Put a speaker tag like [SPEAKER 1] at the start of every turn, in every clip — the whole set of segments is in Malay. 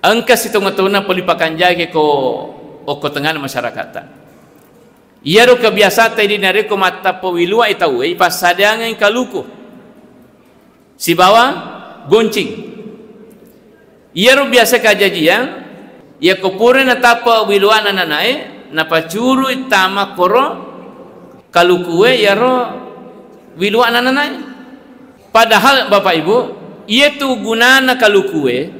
[SPEAKER 1] angka situng-tuna pelipakan jage ko tengah masyarakat. Ia ro kebiasa tadi nare ko mata powilua itau pasadangan kaluku si bawa goncing. Ia ro biasa kajajian ia ko pure na tapa wiluana nanae na pacuru itama koro kalukuwe ia ro wiluana nanae. Padahal Bapak Ibu, ia tu gunana kalukuwe,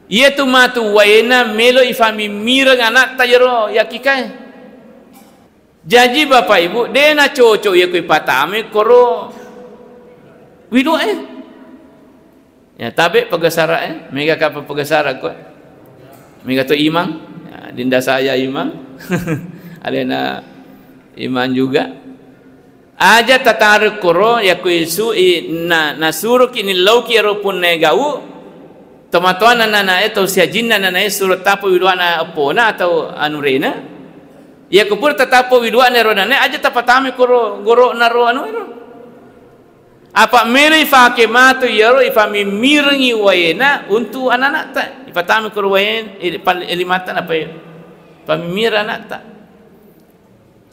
[SPEAKER 1] ia tu matu waena melo ifami mireng anak tayro yakikai. Jadi Bapak Ibu, dena cocok ia kui patame koro widu ya tabe pegesara mega kapa pegesara ko. Mega tu imam, ya, dinda saya imam. Alena iman juga. Aja tatar koro ya kuisu na nasuru kini lauki ero pun negau tomatoan nana atau siajinna nana surat tapo widwana apona atau anurena ya kupur tatapo widwana ero nana aja tapatame koro goro naro anu ero apa mere fake matu yero ifami mirengi wayena untuk anak-anak ta ipatame koro wayen elimatan apa ya pamira anak ta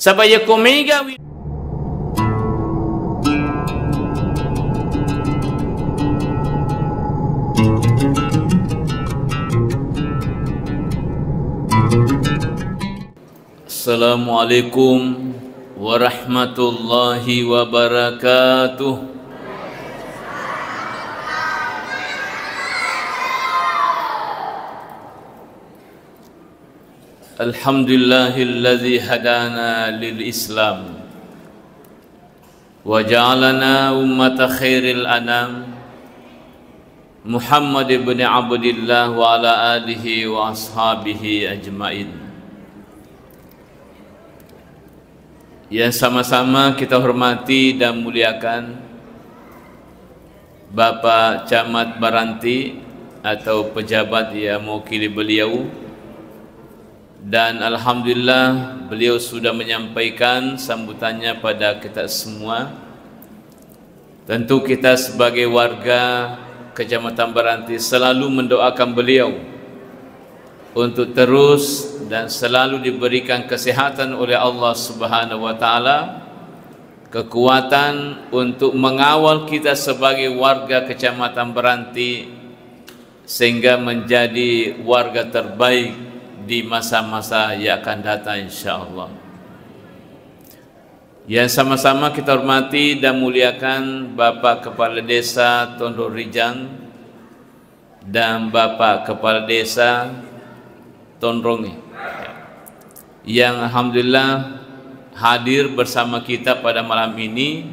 [SPEAKER 1] sabaya komega Assalamualaikum warahmatullahi wabarakatuh. Alhamdulillahilladzi hadana lil Islam wa ja'alana ummata khairil anam Muhammad ibn Abdillah wa ala alihi wa ashabihi ajmain. Yang sama-sama kita hormati dan muliakan Bapak Camat Baranti atau pejabat yang mewakili beliau, dan alhamdulillah beliau sudah menyampaikan sambutannya pada kita semua. Tentu kita sebagai warga Kecamatan Baranti selalu mendoakan beliau untuk terus dan selalu diberikan kesehatan oleh Allah Subhanahu wa taala, kekuatan untuk mengawal kita sebagai warga Kecamatan Baranti sehingga menjadi warga terbaik di masa-masa yang akan datang insyaallah. Yang sama-sama kita hormati dan muliakan Bapak Kepala Desa Tondok Rijang dan Bapak Kepala Desa Tondrongi yang alhamdulillah hadir bersama kita pada malam ini,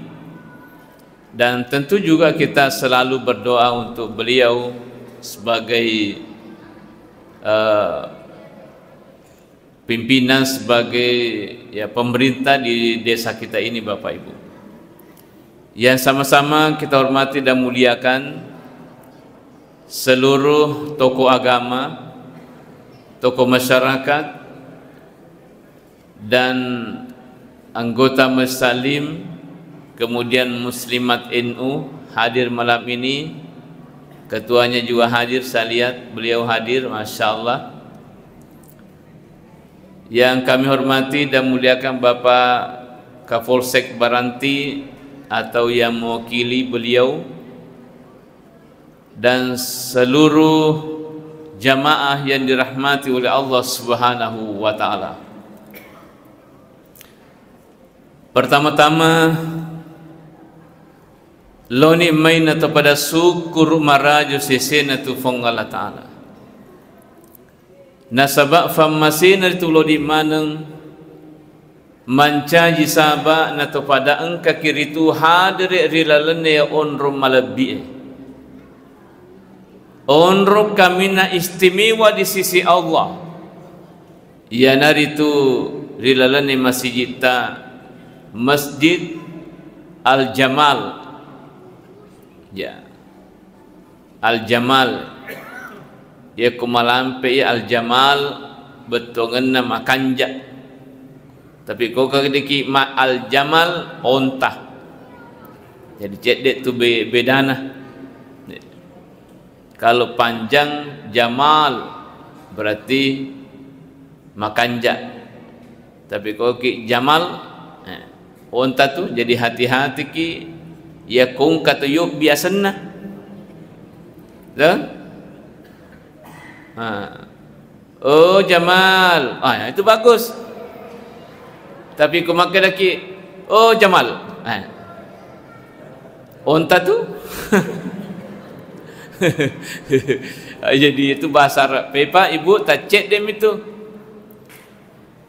[SPEAKER 1] dan tentu juga kita selalu berdoa untuk beliau sebagai pimpinan, sebagai ya pemerintah di desa kita ini Bapak Ibu. Yang sama-sama kita hormati dan muliakan seluruh tokoh agama, tokoh masyarakat dan anggota Muslim, kemudian Muslimat NU hadir malam ini. Ketuanya juga hadir, saya lihat beliau hadir, Masya Allah. Yang kami hormati dan muliakan Bapak Kapolsek Baranti atau yang mewakili beliau, dan seluruh jamaah yang dirahmati oleh Allah Subhanahu wa taala. Pertama-tama loni maina kepada syukur maraju sesena tu fong Allah taala. Nasabak famasina tu lodi maneng mancaji sabak na pada engka kiritu hadire rilalene onro malabi. Onro kamina istimewa di sisi Allah. Ya naritu rilalane masjid ta Masjid Al-Jamal. Ya. Al-Jamal. Ya kumalampe Al-Jamal betongan nama kanja. Tapi kau kadiki ma Al-Jamal onta. Jadi cedek tu bedana. Kalau panjang Jamal berarti Makanja. Tapi kalau ki Jamal onta tu jadi hati-hati ki ya kung kata yuk biasana. Dah? Oh Jamal, itu bagus. Tapi kau makan lagi, oh Jamal, onta tu. Jadi itu bahasa Arab. Pepa ibu tak cek dem itu.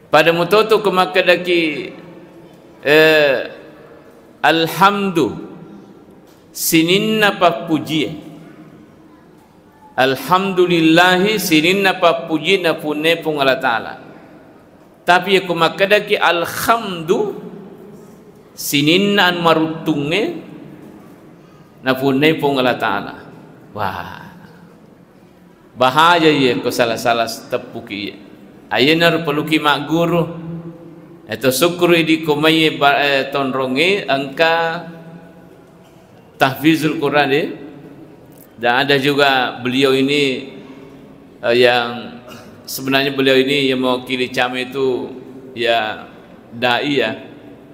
[SPEAKER 1] Pada motor tu kau makan lagi, alhamdu, sinin apa puji. Alhamdulillahi sinin apa puji na pune pung Allah Ta'ala. Tapi aku makadaki alhamdu sinin an marutunge na pune pung Allah Ta'ala. Wah, bahaya ya ko salah-salah tepuki. Ayenar peluki mak guru. Itu syukur di komai tonronge angka tahfizul Quran ni. Dan ada juga beliau ini yang sebenarnya beliau ini yang mewakili CAM itu ya dai ya,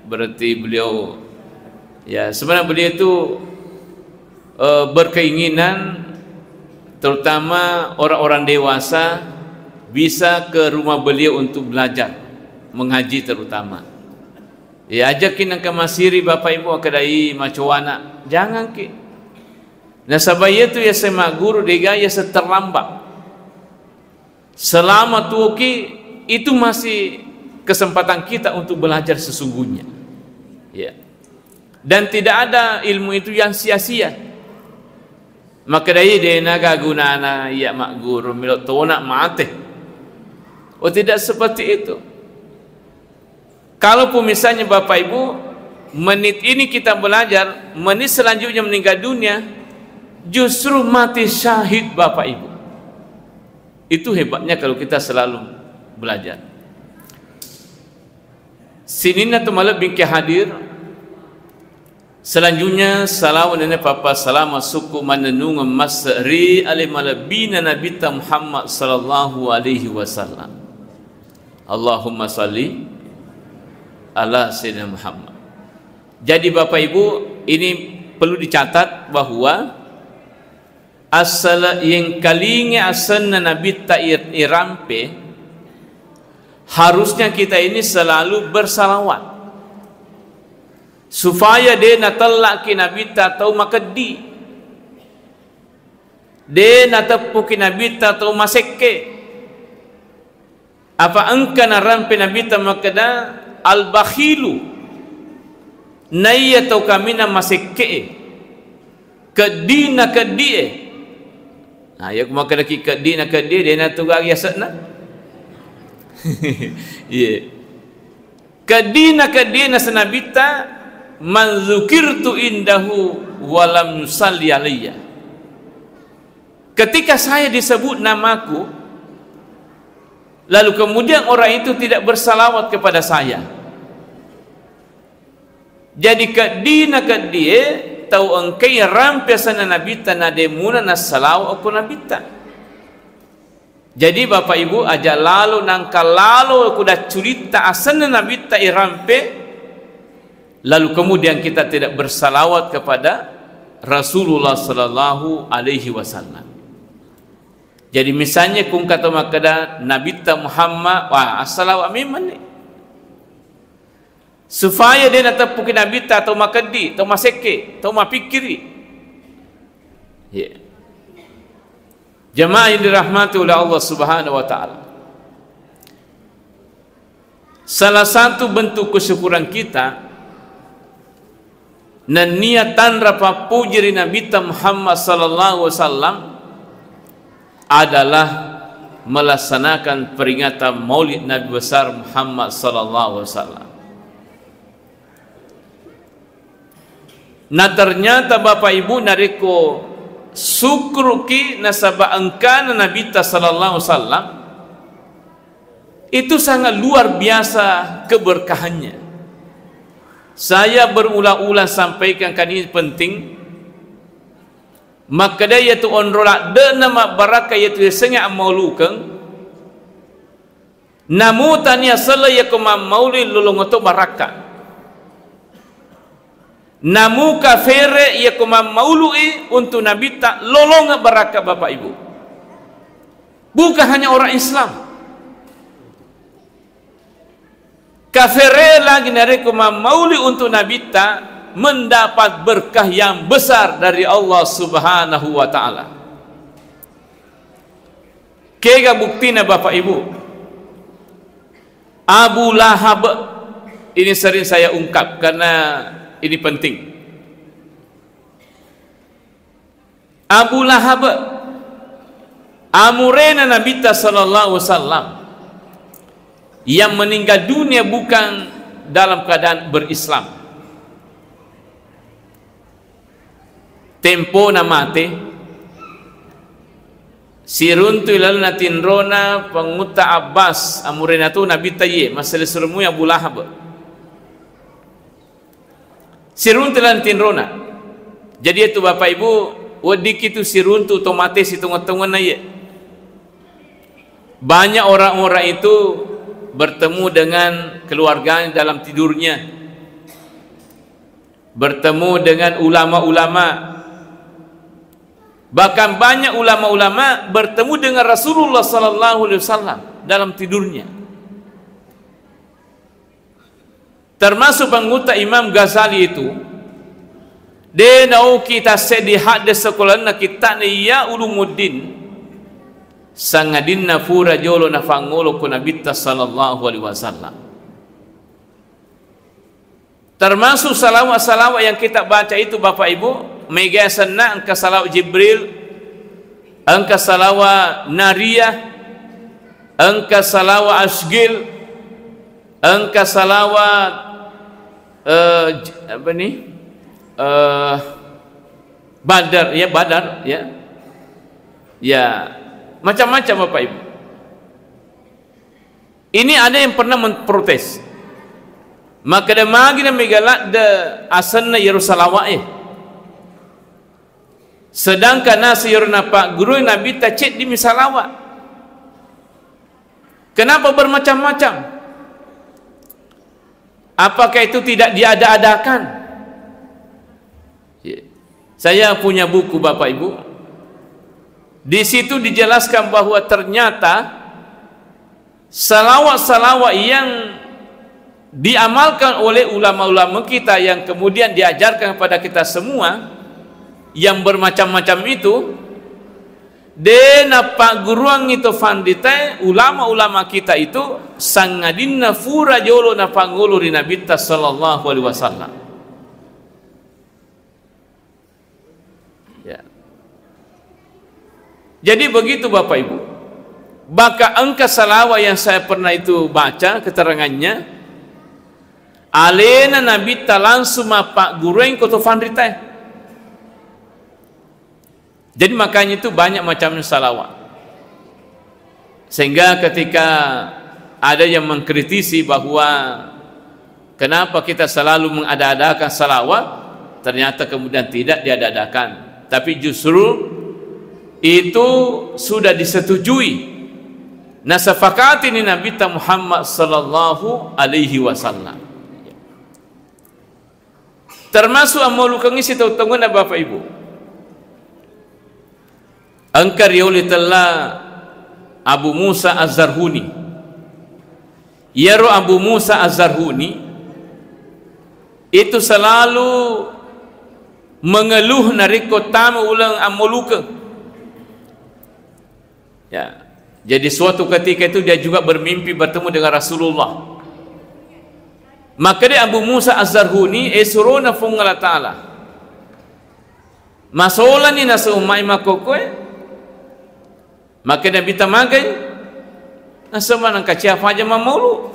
[SPEAKER 1] berarti beliau ya sebenarnya beliau itu berkeinginan terutama orang-orang dewasa bisa ke rumah beliau untuk belajar mengaji terutama. Ya ajakin angka masiri bapak ibu akadai macuana jangan ki. Nah sabaya tu ya semak guru dega ya seterlambat. Selama tuki itu masih kesempatan kita untuk belajar sesungguhnya. Ya. Dan tidak ada ilmu itu yang sia-sia. Maka dari dia naga gunana ya mak guru milot tona mate. Oh tidak seperti itu. Kalau misalnya bapak ibu menit ini kita belajar, menit selanjutnya meninggal dunia. Justru mati syahid bapak ibu. Itu hebatnya kalau kita selalu belajar. Sinina tu malah bingkai hadir. Selanjutnya salawat nenek papa salama suku manenung masri alimalabina Nabi Muhammad sallallahu alaihi wasallam. Allahumma salli ala sayyidina Muhammad. Jadi bapak ibu ini perlu dicatat bahwa asal yang kalinya asalnya Nabi ta'ir irampe harusnya kita ini selalu bersalawat supaya dia natalak ki Nabi tahu makadi dia natapu ki Nabi tahu masekke apa engka narampe Nabi ta makada al-bakhilu naya tahu kamina masekke kedina kedie. Nah, ya kuma kada ki kadina kadie dia na tuga yasna. Ye. Kadina kadie na sanabita man zukirtu indahu wa lam yusalli alayya. Ketika saya disebut namaku lalu kemudian orang itu tidak bersalawat kepada saya. Jadi kadina kadie tahu engkai rampiasan nabita na demuna na salau aku nabita. Jadi bapak ibu aja lalu nangka lalu aku dah cerita asana nabita irampe lalu kemudian kita tidak bersalawat kepada Rasulullah sallallahu alaihi wasallam. Jadi misalnya kung kata makada nabita Muhammad wah assalawat memang ni. Supaya dia nak tepuki Nabi atau makadi, atau maseke, atau mapikiri. Ya. Jemaah yang dirahmati oleh Allah Subhanahu wa taala. Salah satu bentuk kesyukuran kita dan niatan rapa puji Nabi Muhammad sallallahu alaihi wasallam adalah melaksanakan peringatan Maulid Nabi besar Muhammad sallallahu alaihi wasallam. Nah ternyata bapak ibu nariko sukruki nasaba angkana Nabi sallallahu alaihi wasallam itu sangat luar biasa keberkahannya. Saya berulang-ulang sampaikan kan ini penting. maka dia tu onrolak de nama baraka yaitu sengak maulukeng namu tania sala yakuma mauli lulungoto baraka namu kafere yakuma maului untuk nabi tak lolong baraka bapak ibu. Bukan hanya orang Islam, kafere lagi narekuma mauli untuk nabi tak mendapat berkah yang besar dari Allah Subhanahu wa taala. Kega buktina bapak ibu, Abu Lahab ini sering saya ungkap karena ini penting. Abu Lahab amurena Nabi sallallahu alaihi wasallam yang meninggal dunia bukan dalam keadaan berislam. Tempo na mate siruntu lalu natinrona penguta Abbas amurena tu Nabi taye masalah sermu Abu Lahab siruntu lalu natinrona. Jadi itu bapak ibu wadik itu siruntu otomatis itu ngotongan aye. Banyak orang-orang itu bertemu dengan keluarganya dalam tidurnya, bertemu dengan ulama-ulama. Bahkan banyak ulama-ulama bertemu dengan Rasulullah sallallahu alaihi wasallam dalam tidurnya. Termasuk penguta Imam Ghazali itu. Dia nau kita sedi hak de sekolah nak kita ni ya ulumuddin. Sangadin nafura jolo nafangolo ku Nabi sallallahu alaihi wasallam. Termasuk salawat-salawat yang kita baca itu bapak ibu, mega sana angka salawat Jibril, angka salawat Nariyah, angka salawat Asgil, angka salawat apa ni? Badar ya, ya macam-macam bapak ibu. Ini ada yang pernah memprotes, maka dia magi na megalak de asanna Yerusalem sedangkan nasi yorna pak guru Nabi tacit di misalawat. Kenapa bermacam-macam? Apakah itu tidak diada-adakan? Saya punya buku bapak ibu, di situ dijelaskan bahwa ternyata salawat-salawat yang diamalkan oleh ulama-ulama kita yang kemudian diajarkan kepada kita semua yang bermacam-macam itu, dena pak guruang itu fandita ulama-ulama kita itu sangadinna fura jolo na pangolo di Nabi sallallahu alaihi wasallam. Jadi begitu bapak ibu. Maka angka salawat yang saya pernah itu baca keterangannya, alena Nabi langsung pak guru yang koto fandrita. Jadi makanya itu banyak macamnya salawat. Sehingga ketika ada yang mengkritisi bahwa kenapa kita selalu mengada-adakan salawat, ternyata kemudian tidak diada-adakan, tapi justru itu sudah disetujui. Nasafakat ini Nabi Muhammad sallallahu alaihi wasallam. Termasuk amalukang isi tautangan na bapak ibu. Angkar yaulitullah Abu Musa Az-Zarhuni. Yaro Abu Musa Az-Zarhuni itu selalu mengeluh nariko tamu ulang amalukang. Ya, jadi suatu ketika itu dia juga bermimpi bertemu dengan Rasulullah. Maka dia Abu Musa Az-Zarhuni esurona fungala ta'ala. Masolan ni nasa umay makokoy. Maka dia bita magay. Nasa manang kaciaf aja mamaulu.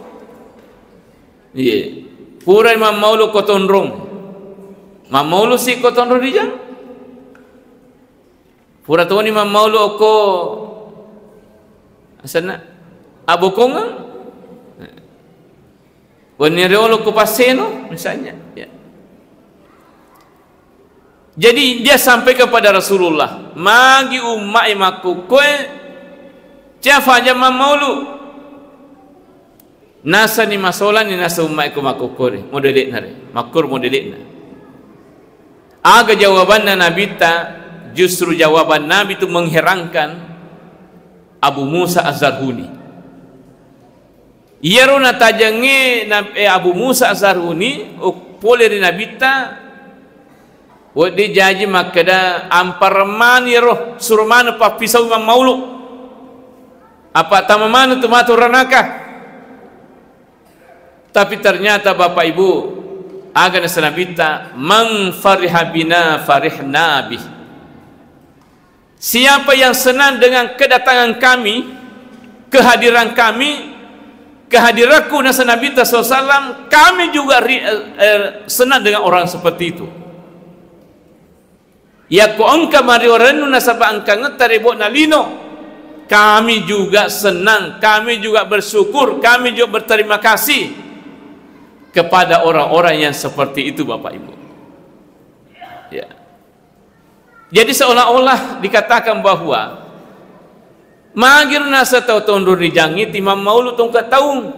[SPEAKER 1] Iya. Puray mamaulu kotonrong. Mamaulu si kotonrong diyan. Pura tuwa ni mamaulu ako asana abokongan waniriolo ko paseno misalnya ya. Jadi dia sampai kepada Rasulullah, magi umat imaku koe siapa aja maulu nasa ni masolan ni nasa umat ko makukore modelik nare makur modelik na aga jawaban Nabi ta justru jawaban Nabi itu mengherankan Abu Musa Az-Zarhuni. Ia rona tajange Abu Musa Az-Zarhuni boleh di Nabi ta wadi jaji makada amparman yero surman pa pisau maulu apa tamaman tu matur ranaka. Tapi ternyata Bapak Ibu agak nasanabita man fariha bina farihna bih. Siapa yang senang dengan kedatangan kami, kehadiran kami, kehadiranku nasanabita SAW, kami juga senang dengan orang seperti itu. Ya ko angka mari oranu nasaba angka ngetarebo nalino. Kami juga senang, kami juga bersyukur, kami juga berterima kasih kepada orang-orang yang seperti itu Bapak Ibu. Ya. Jadi seolah-olah dikatakan bahwa magir nasa tau tondur dijangit imam maulu tongkat taung.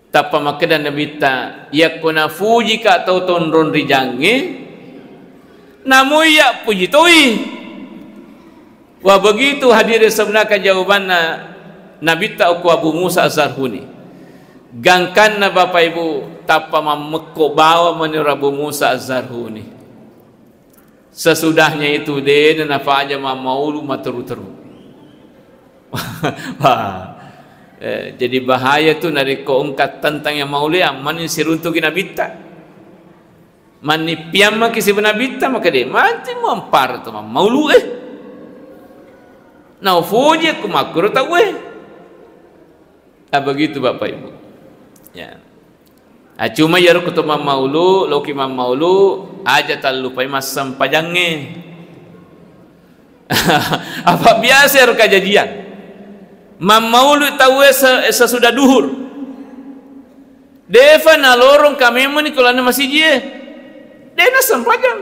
[SPEAKER 1] Tapa makedan nabita yakuna fuji ka tau tondur dijangit namu ya puji toi. Wah begitu hadirin sebenarnya jawaban nabita aku Abu Musa Az-Zarhuni. Gangkan na Bapak Ibu tapa mamekko bawa menurut Abu Musa Az-Zarhuni. Sesudahnya itu deh dan apa aja maulu materu-teru. Jadi bahaya tu nari ko ungkat tentang yang maulia manin siruntukin nabita. Mani piamma kisi benabita maka dia mati mampar tu maulu Nah fuji aku makro tahu begitu Bapak Ibu. Ya. Cuma ya ruk ketemu maulu, loki maulu aja tak lupa masam pajangnya. Apa biasa ruk kejadian. Maulu tahu sesudah duhur. Deva na lorong kami meni kalau masih dia. Dia nasam pajang.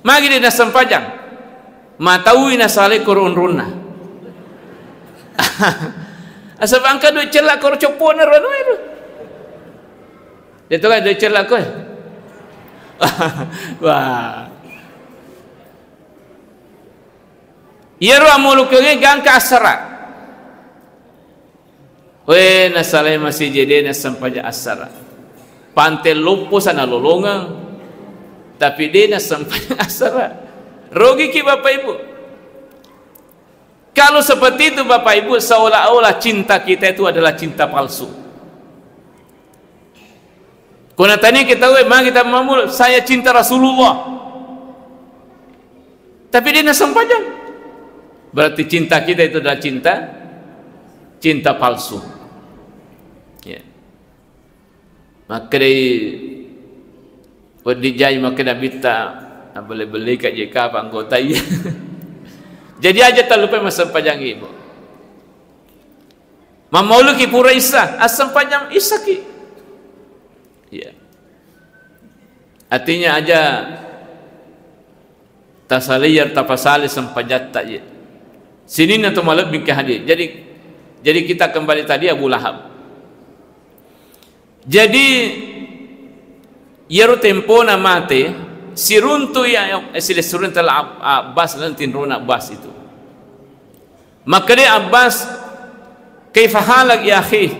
[SPEAKER 1] Magi dia nasam pajang. Mataui nasale korun runa. Asal angka duit celak kor copon rano itu. Dia tu kan duit celak kau. Wah. Ia ramulu kenge gang kasara. We nasalai masih jadi nasam paja asara. Pantel lupo sana lolongang. Tapi dia nasam paja asara. Rogi ki Bapak Ibu. Kalau seperti itu Bapak Ibu seolah-olah cinta kita itu adalah cinta palsu. Kuna tanya kita memang kita mamul saya cinta Rasulullah. Tapi dia nasam pajang. Berarti cinta kita itu adalah cinta palsu. Ya. Maka dijai maka nabita boleh beli kat JK anggota ya. Jadi aja tak lupa masam pajang ibu. Mamaulu ki pura Isa, asam pajang Isa ki. Ya. Artinya aja tasaliyar tapasali sampajat tak ya. Sini nanti malam bingkai hadir. Jadi kita kembali tadi Abu Lahab. Jadi yeru tempo na mate siruntu ya sile surun telah Abbas lantin rona Abbas itu. Maka dia Abbas kaifa halak ya akhi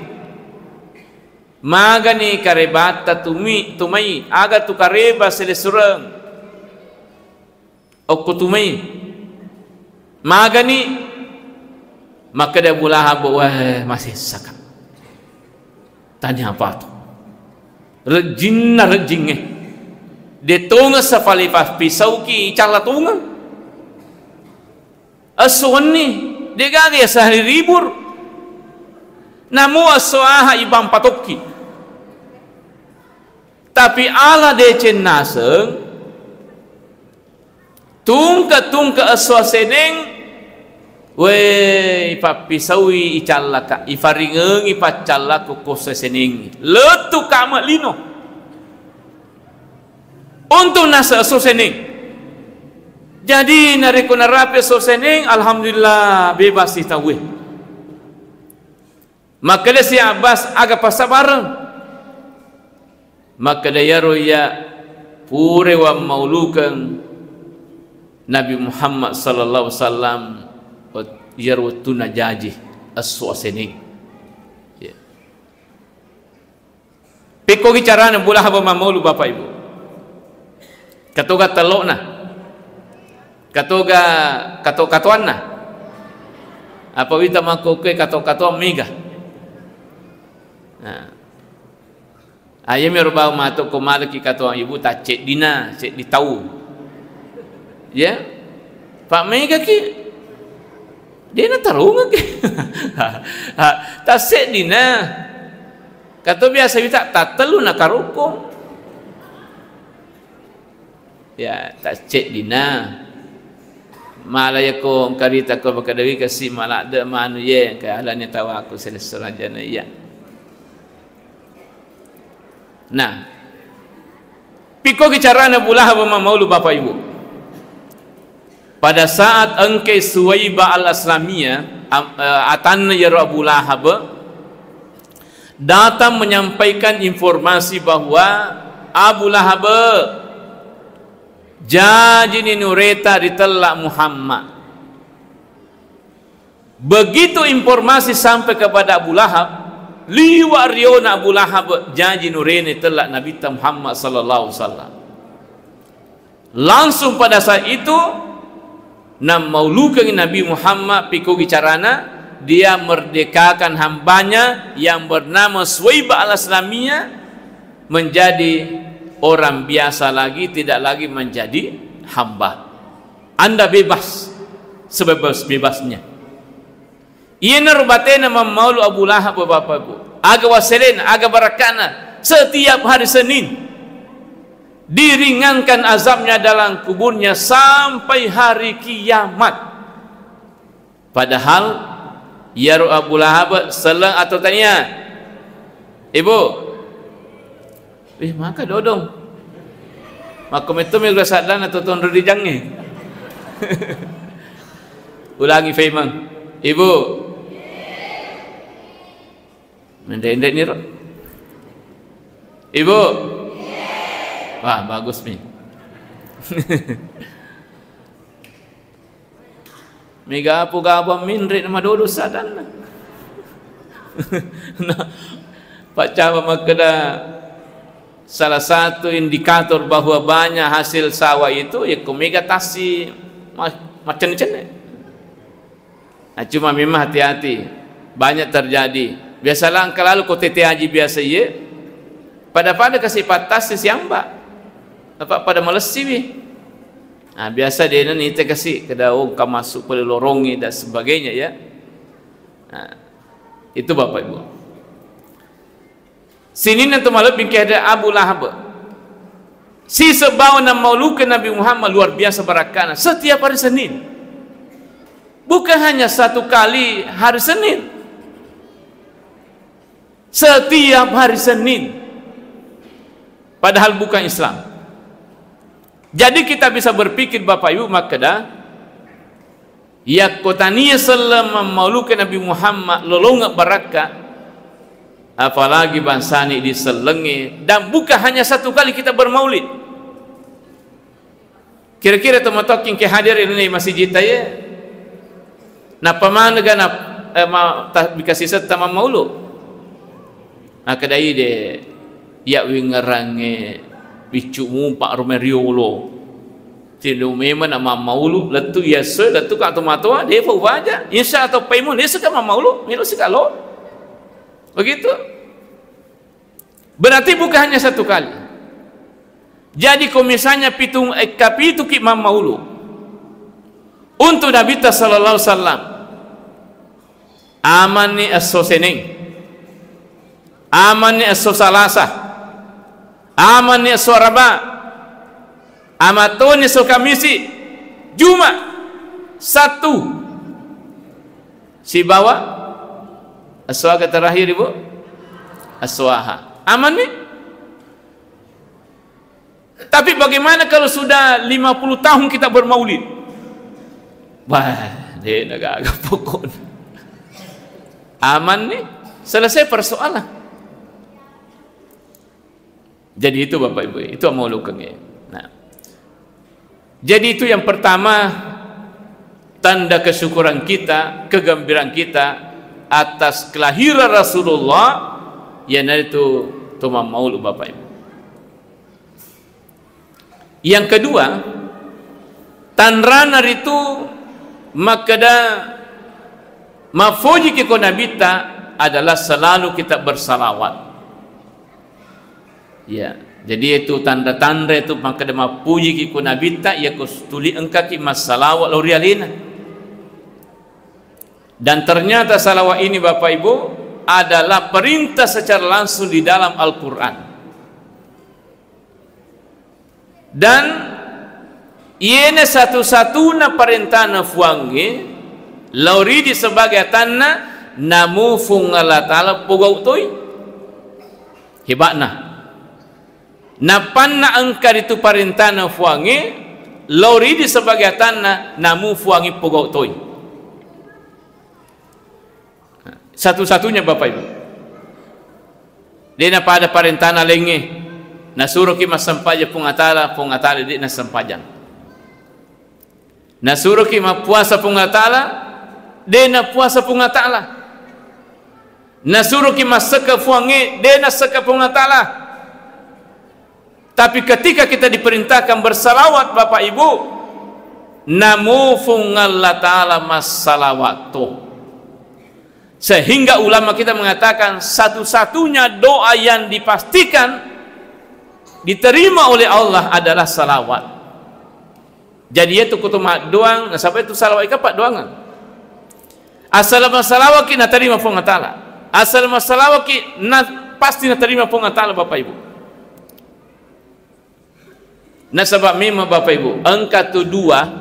[SPEAKER 1] magani karebata tumai aga tu kareba sile surun okutumai magani maka dia Abu Lahab wah masih sakit. Tanya apa tu? Rejinna rejingeh. Dia tunga sa palipah pisau ki cala tunga. Asuan ni dia gagaya sa hari ribur. Namu asuaha ibang patoki. Tapi ala decen naseng tungka asua seneng we ipapisawi icalaka ifaringeng ipacalaka ko sa seneng letu kama lino untuk nasa soseneng. Jadi nariko narape soseneng, alhamdulillah bebas ditawe. Maka dia si Abbas agak pasabareng. Maka dia roya pure wa maulukan Nabi Muhammad sallallahu alaihi wasallam yarwatuna jaji as-soseneng. Piko gicarana bulah apa maulu bapak ibu. Katoga telok na. Katoan na. Apa wita makoke katoan mega. Nah. Ayam merubah mato komal ki katoan ibu tak cek dina, cek ditau. Ya. Pak mega ki dia na tarungan ki. Tak cek dina. Kata biasa kita tak telu nak karukum. Ya, tak cek dina. Malaya ko karita ko bakadawi kasi malada manu ye kaya alanya tawa aku selesajana ya. Nah. Piko bicarana bulah apa maulu bapak ibu. Pada saat engke Suwaibah al-Aslamiyah atan ya Abu Lahab datang menyampaikan informasi bahwa Abu Lahab jadi nureta ditelak Muhammad. Begitu informasi sampai kepada Abu Lahab, liwa riona Abu Lahab jadi nurene telak Nabi Muhammad sallallahu alaihi wasallam. Langsung pada saat itu nam maulukan Nabi Muhammad piko bicarana dia merdekakan hambanya yang bernama Suwaibah al-Aslamiyah menjadi orang biasa lagi, tidak lagi menjadi hamba. Anda bebas sebebas-bebasnya. Ia narbatena mamaulu Abu Lahab bapak ibu. Aga waselen, aga barakana setiap hari Senin diringankan azabnya dalam kuburnya sampai hari kiamat. Padahal ya Abu Lahab selang atau tanya ibu maka dodong maka itu mereka sadlan atau tuan rijang ni ulangi Faimang ibu mendek-ndek ni ibu wah bagus ni mega apa gabam minrit nama dodo sadan nah Pak Cawa makna salah satu indikator bahwa banyak hasil sawah itu ya kumega tasi macam-macam. Nah, cuma memang hati-hati banyak terjadi. Biasalah angka lalu kau tete haji biasa ye pada kasih patasi siang mbak apa pada melesi bi. Nah, biasa dia ni kita kasih ke daun kau masuk pada lorongnya dan sebagainya ya. Nah, itu bapak ibu. Sini nanti malam bingkai ada Abu Lahab. Si sebawa nama maulukan Nabi Muhammad luar biasa barakana setiap hari Senin. Bukan hanya satu kali hari Senin. Setiap hari Senin. Padahal bukan Islam. Jadi kita bisa berpikir bapak ibu makada ya kotaniya selama maulukan Nabi Muhammad lolonga barakah. Apalagi bansani diselengi dan bukan hanya satu kali kita bermaulid. Kira-kira teman-teman ke hadir ini masih jita ya. Nah pemana gana dikasih serta maulu. Nah kedai de ya wingerange bicu mumpak romeriolo. Tidak memang nama maulu letu ya se letu ka tomato dia fau aja. Insya atau payment dia suka maulu, milo sekalo. Begitu. Berarti bukan hanya satu kali. Jadi kalau misalnya kapitu ki maulu untuk Nabi sallallahu alaihi wasallam amani as-soseneng amani as-sosalasa amani as-soraba amatoni sokamisi Juma satu si bawa aswaga terakhir ibu aswaha aman ni Tapi bagaimana kalau sudah 50 tahun kita bermaulid? Wah, dia agak pokok. Aman nih, selesai persoalan. Jadi itu Bapak Ibu, itu maulukengnya. Nah, jadi itu yang pertama, tanda kesyukuran kita, kegembiraan kita atas kelahiran Rasulullah, yaitu Tuma Maulud Bapak Ibu. Yang kedua, tanranar itu makada mafuji kiko nabita adalah selalu kita bersalawat. Ya, jadi itu tanda-tanda itu makada mafuji kiko nabita ya kustuli engkaki masalawat lorialina. Dan ternyata salawat ini Bapak Ibu adalah perintah secara langsung di dalam Al-Quran. Dan iene satu-satunya perintah nafuangi lauridi sebagai tanah namu fungala ta'ala pugau toy hebatna napanna angkar itu perintah nafuangi lauridi sebagai tanah namu fuangi pugau toy. Satu-satunya Bapak Ibu dia pada perintah na lenge nasuruh ki masampaja pungatala di nasampajan. Nasuruh ki mapuasa pungatala de na puasa pungatala. Nasuruh ki masaka fuange de na saka pungatala. Tapi ketika kita diperintahkan bersalawat Bapak Ibu, namu fungallah ta'ala masalawatu. Sehingga ulama kita mengatakan satu-satunya doa yang dipastikan diterima oleh Allah adalah salawat. Jadi itu kutuma doang, nah sampai itu salawat kapak doangan. Asal masalawat ki na terima pun ngatala. Asal masalawat ki pasti na terima pun ngatala Bapak Ibu. Nah sebab memang Bapak Ibu, angka tu dua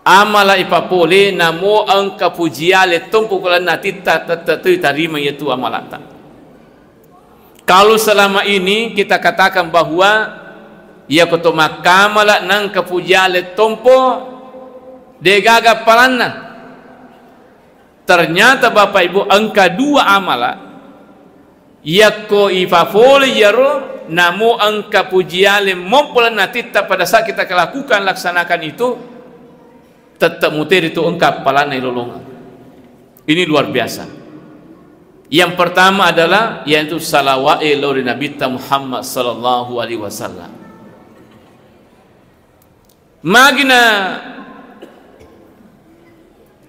[SPEAKER 1] amala ipapole namo angka pujiale tumpu kala natita terima yaitu amalata. Kalau selama ini kita katakan bahwa ia kutuma kamala nang kapujale tompo degaga palanna, ternyata Bapak Ibu angka dua amala yako ifafole yaro namo angka pujiale mompolan natita pada saat kita lakukan laksanakan itu tetap muter itu angka palana ilolongan. Ini luar biasa. Yang pertama adalah yaitu salawat lori Nabi Muhammad sallallahu alaihi wasallam. Magina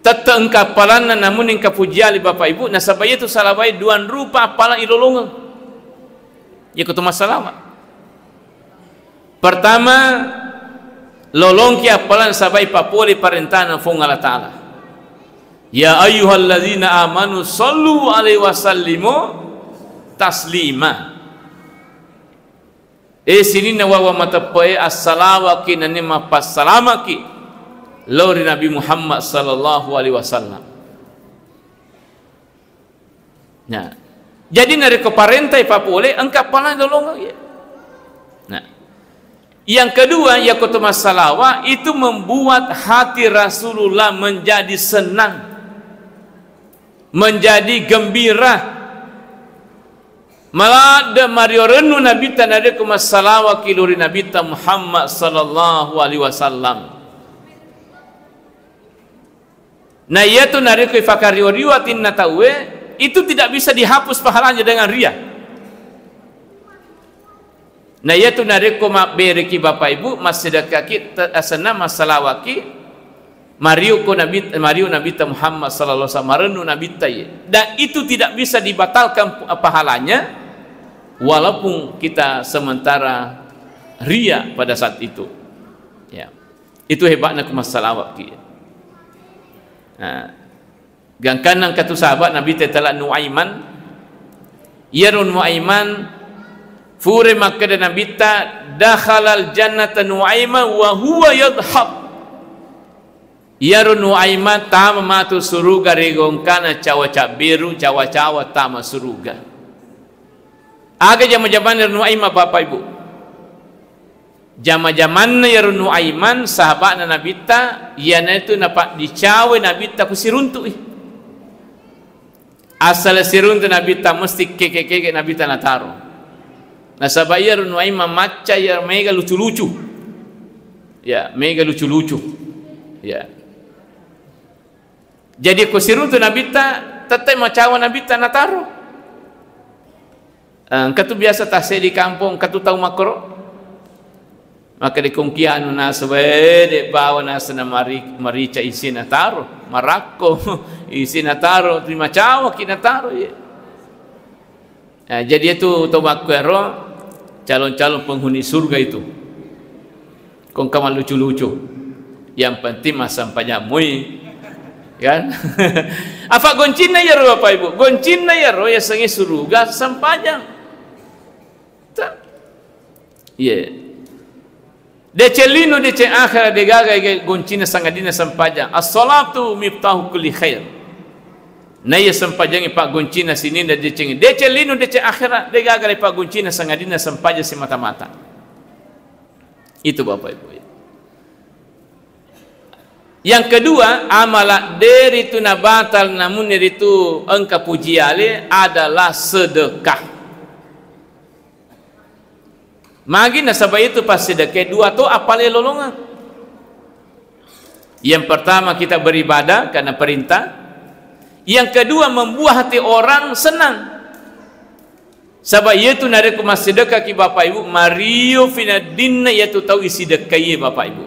[SPEAKER 1] tata engka palana namun engka pujiali Bapak Ibu nasabaya itu salawat duan rupa apalan ilolongan. Ya ketemu salawat. Pertama lolongki apalan sabai papoli parentana fungala ta'ala. Ya ayyuhalladzina amanu sallu alaihi wasallimu taslima. Sini nawawa matapai as-salawaki nanima passalamaki lori Nabi Muhammad sallallahu alaihi wasallam. Nah, jadi nari keparentai papole engkap palang dolong ya. Nah, yang kedua ya kutuma salawat itu membuat hati Rasulullah menjadi senang, menjadi gembira. Malah da Mario renu Nabi tanade kuma salawat kiluri Nabi Muhammad sallallahu alaihi wasallam. Nah yaitu nariku fakari riwatin natawe itu tidak bisa dihapus pahalanya dengan ria. Nah yaitu nariku beriki Bapak Ibu masih dekat asana masalawaki Mario Nabi Muhammad sallallahu alaihi wasallam Nabi taye. Dan itu tidak bisa dibatalkan pahalanya walaupun kita sementara ria pada saat itu. Ya. Itu hebatnya kumasalawat ki. Nah, gangkanang katu sahabat Nabi telah Nuaiman yarun Nuaiman fure makka Nabi ta dakhalal jannata Nuaiman wa huwa yadhhab. Yarun Nuaiman tama matu suruga regongkana cawa-cawa biru cawa-cawa tama suruga. Aga jama-jaman Nuaiman Bapak Ibu. Jama-jaman ya Nuaiman sahabat Nabi ta iana itu nampak dicawe Nabi ta ku siruntu asal siruntu Nabi ta mesti keke Nabi ta nataro nah sahabat ya Nuaiman maca ya mega lucu-lucu ya mega lucu-lucu ya jadi ku siruntu Nabi ta tetap macawa Nabi ta nataro katu biasa tase di kampung katu tahu makro maka dikungkian nasa wede bawa nasa na marica isi nataro marako isi nataro terima cawa kinataro ya. Nah, jadi itu tomakwero calon-calon penghuni surga itu kong kamal lucu-lucu yang penting masa panyamui kan apa goncina ya ro Bapak Ibu goncina ya ro ya sangi surga sampajang yeah. Decelino dece akhir degaga goncina sangadina sampaja as-salatu miftahu kulli khair naya sampajang pak goncina sini da decelino dece akhir degaga pak goncina sangadina sampaja si mata-mata itu Bapak Ibu yang kedua amala dari itu nabatal namun dari itu engka pujiale adalah sedekah magi nasabah itu pasti sedekah dua tu apalagi lolongan yang pertama kita beribadah karena perintah yang kedua membuat hati orang senang sebab itu nare ku sedekah ki Bapak Ibu mario fina dinna yaitu tahu isi sedekah Bapak Ibu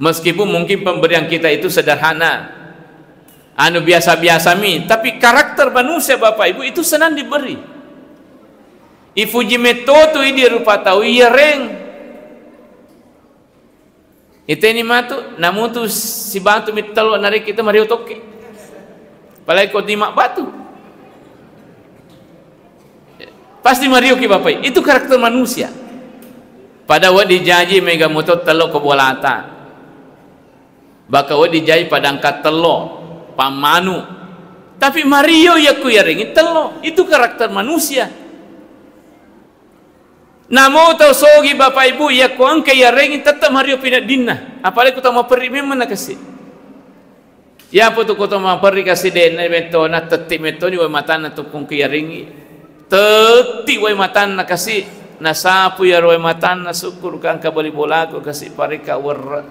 [SPEAKER 1] meskipun mungkin pemberian kita itu sederhana anu biasa-biasa tapi karakter manusia Bapak Ibu itu senang diberi ifuji metoto ini rupa tahu iya reng itu ini matu namun tu si batu mitalo narik kita mari otoke palai kau timak batu pasti mari oke Bapak itu karakter manusia pada wadi jaji mega moto telo ke bolata baka wadi jaji pada angkat telo pamanu tapi Mario ya ku ya reng telo itu karakter manusia namo tau sogi Bapak Ibu ya ko angke ya rengi tetap Mario pindah dinna apalagi kita mau pergi memang nak kasih ya apa tu kita mau pergi kasih dena betona tetik metoni wa matana tu kung ya rengi tetik wa matana kasih nasapu ya wa matana syukur kan ka bali bola ko kasih parika war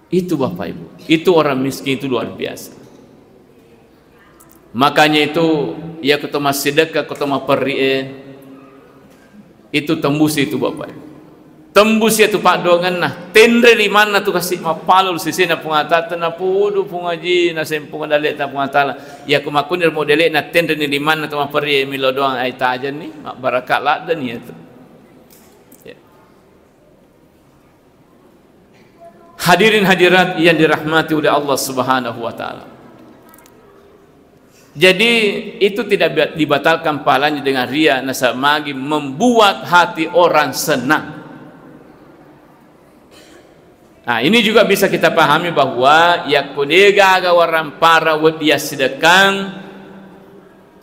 [SPEAKER 1] itu Bapak Ibu itu orang miskin itu luar biasa makanya itu ya ketemu sedekah ketemu peri itu tembus itu Bapak tembus itu Pak dongan nah tendre di mana tu kasih mapalul sisi na pungatan na pudu pungaji na sempung dalek na pungatala ya kumakunir modele na tendre di mana tu peri milo doang ai tajan ni barakat ladan ya tu ya. Hadirin hadirat yang dirahmati oleh Allah Subhanahu wa taala. Jadi itu tidak dibatalkan pahalanya dengan ria nasamagi membuat hati orang senang. Nah, ini juga bisa kita pahami bahwa yakunega agawaran para wadia sedekang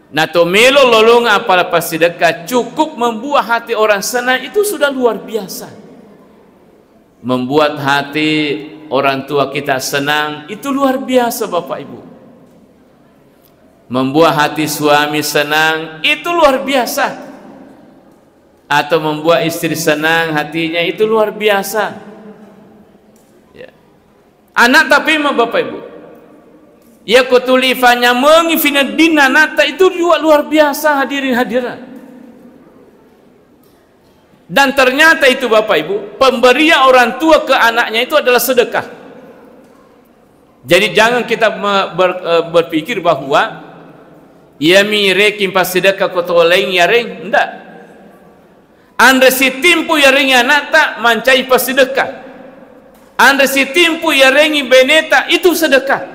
[SPEAKER 1] natomelo lolong apala pas sedekah cukup membuat hati orang senang itu sudah luar biasa. Membuat hati orang tua kita senang itu luar biasa Bapak Ibu. Membuat hati suami senang itu luar biasa atau membuat istri senang hatinya itu luar biasa ya. Anak tapi mah Bapak Ibu ya kutulifanya mengifina dina nata itu juga luar biasa hadirin hadirat dan ternyata itu Bapak Ibu pemberian orang tua ke anaknya itu adalah sedekah jadi jangan kita berpikir bahwa ia mire kimpas sedekah koto lain ya reng ndak anda si timpu ya reng anata mancai pas sedekah anda si timpu ya rengi beneta itu sedekah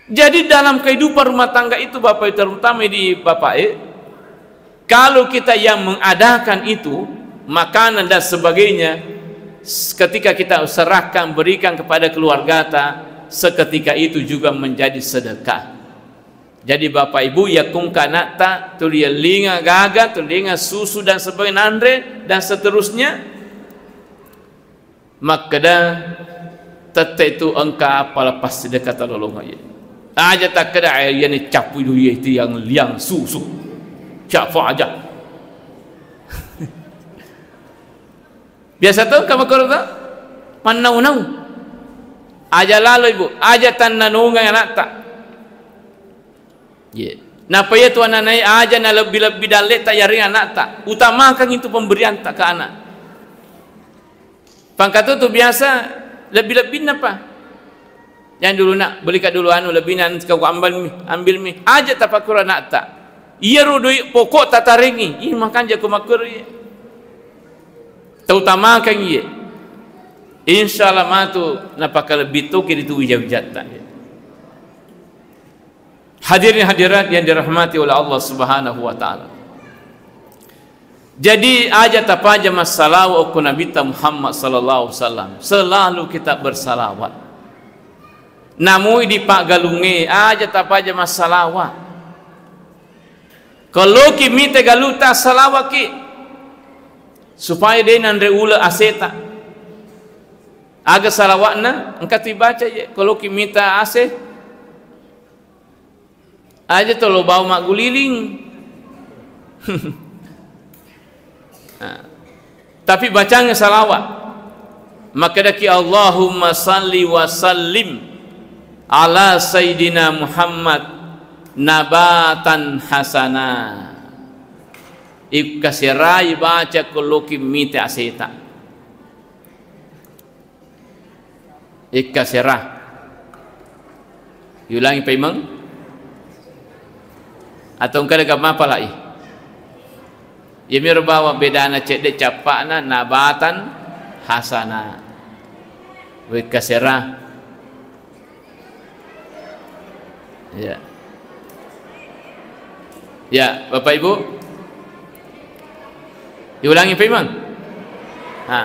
[SPEAKER 1] jadi dalam kehidupan rumah tangga itu Bapak terutama di Bapak kalau kita yang mengadakan itu makanan dan sebagainya ketika kita serahkan berikan kepada keluarga kita seketika itu juga menjadi sedekah Jadi bapak ibu ya kung kanak tak tulia linga gaga tulinga susu dan sebagainya andre dan seterusnya, maka dah tete itu engka apa lepas dekat tolong aja aja tak kena air yang capu itu yang liang susu capu aja. Biasa tu kamu kerja manau-nau aja lalu ibu aja tan nanungan anak tak. Yeah. Napa ya tuan anak aja na lebih dalet tak yaring anak tak. Utamakan itu pemberian tak ke anak. Pangkat tu biasa lebih napa? Yang dulu nak beli kat dulu anu lebih nan kau ambil mi. Aja tafakur anak tak. Ia rudui pokok tak taringi. Ih makan je ku makur ye. Terutamakan ye. Insyaallah matu napa kalau lebih tu kiri tu wijat tak. Hadirin hadirat yang dirahmati oleh Allah Subhanahu wa taala. Jadi aja apa aja masalah aku Nabi Muhammad sallallahu alaihi wasallam. Selalu kita bersalawat. Namun di pak galunge aja apa aja masalah. Kalau kimi te galuta salawat ki supaya dia nandre ula aseta. Aga salawatna engkau dibaca je. Kalau kimi ta ase aja tu lo bawa mak guliling. Tapi bacanya salawat. Maka daki Allahumma salli wa sallim ala Sayyidina Muhammad nabatan hasana. Ikasirai baca koloki mite aseta. Ikasirah. Ulangi paimang. Atau engkau dekat apa lagi? Ya mir bawa bedana cedek capakna nabatan hasana. We kasera. Ya. Ya, Bapak Ibu. Diulangi Pak Ha.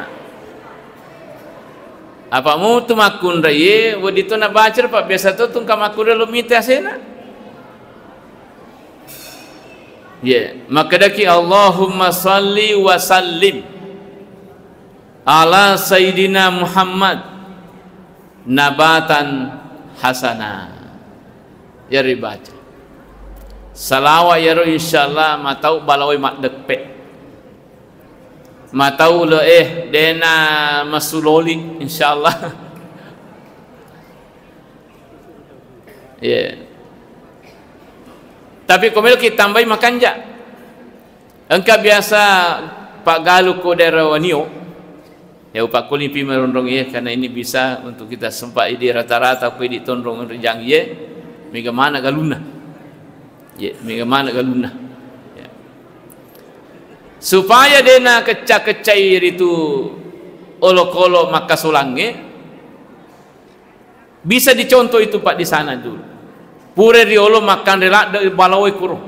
[SPEAKER 1] Apa mu tu makun raye, wadi tu nak baca Pak biasa tu kamakun lu mite asena. Ya, maka daki Allahumma salli wa sallim ala Sayyidina Muhammad nabatan hasana. Ya ribaca. Salawat ya ro insyaallah matau balawai mak dekpek. Matau le dena masuloli insyaallah. Ya. Tapi komel kita tambahi makan jak. Engkau biasa Pak Galuh ko daerah Wanio. Ya Pak Kuli pi merondong ye karena ini bisa untuk kita sempat ide rata-rata ko di tondrong rejang ye. Mega mana galuna. Ye, mega mana galuna. Ya. Supaya dena kecak-kecai itu olok-olok maka sulange bisa dicontoh itu Pak di sana dulu. Pure riolo makan relak dari balawai kurung.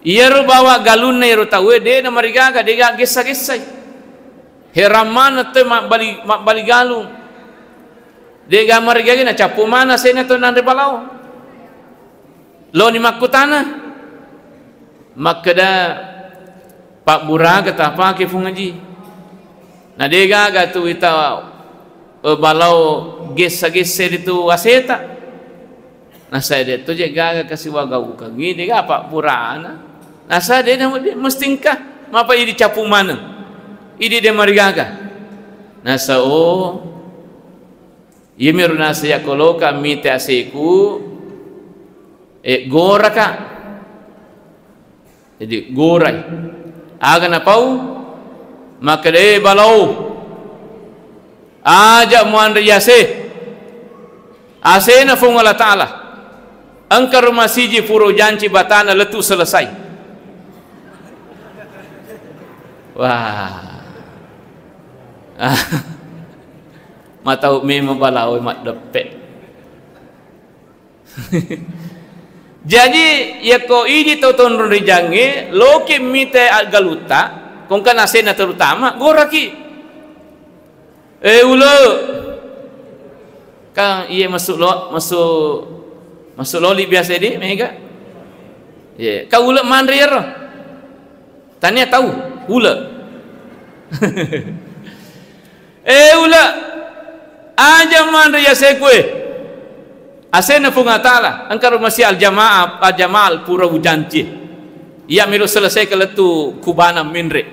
[SPEAKER 1] Ia ru bawa galunne ru tahu de na marigaga de ga gesa-gesai. Heramana te mak bali galung. De ga marigaga na capu mana sena to nan balau. Lo ni makutana. Makada Pak Buraga ta apa ke fungaji. Na de ga tu ita balau gesa-gesai itu aseta. Nah saya dia tu je gaga kasih wagau kagi dia apa purana. Nah saya dia mestingkah mapa ini capu mana? Ini dia marigaga. Nah so ia miruna saya koloka mite aseku goraka. Jadi gorai. Aga na pau maka dia balau. Ajak muan riyase. Asena fung Allah Ta'ala. Angkar rumah siji furo janci batana letu selesai. Wah. Matau memang balau mat depek. Jadi ya ko ini toton rijange loki mite galuta kong kana sena terutama goraki. Ulo. Kang iya masuk Masuk loli biasa dia mereka. Ya, kau ulat mandri ya. Tanya tahu ulat. Ulat aja mandri ya sekue. Asena punga taala angkar masih al-jamaah pura ujanti. Ia milo selesai kalau tu kubana minre.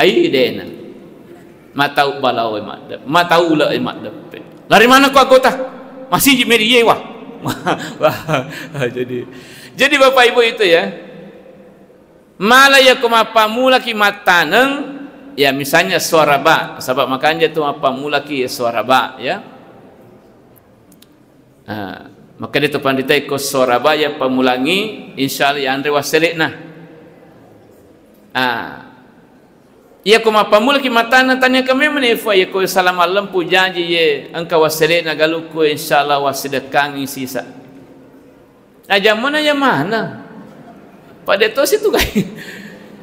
[SPEAKER 1] Ai dena. Matau balau emak. Matau ulat emak dep. Lari mana kau anggota? Masih di meri wah. Jadi Bapak Ibu itu ya. Malaya kumapa mula ki mataneng ya misalnya suara ba. Sebab makanya tu apa mula ki suara ba ya. Maka dia terpanditai ko Surabaya pamulangi insyaallah Andre waselekna. Ia ko mapamula ki matana tanya kami menefa ya ko salam alam pujaji ye engkau waselekna galu ko insyaallah wasedekang sisa. Jamana yang mana? Pada tu situ kai.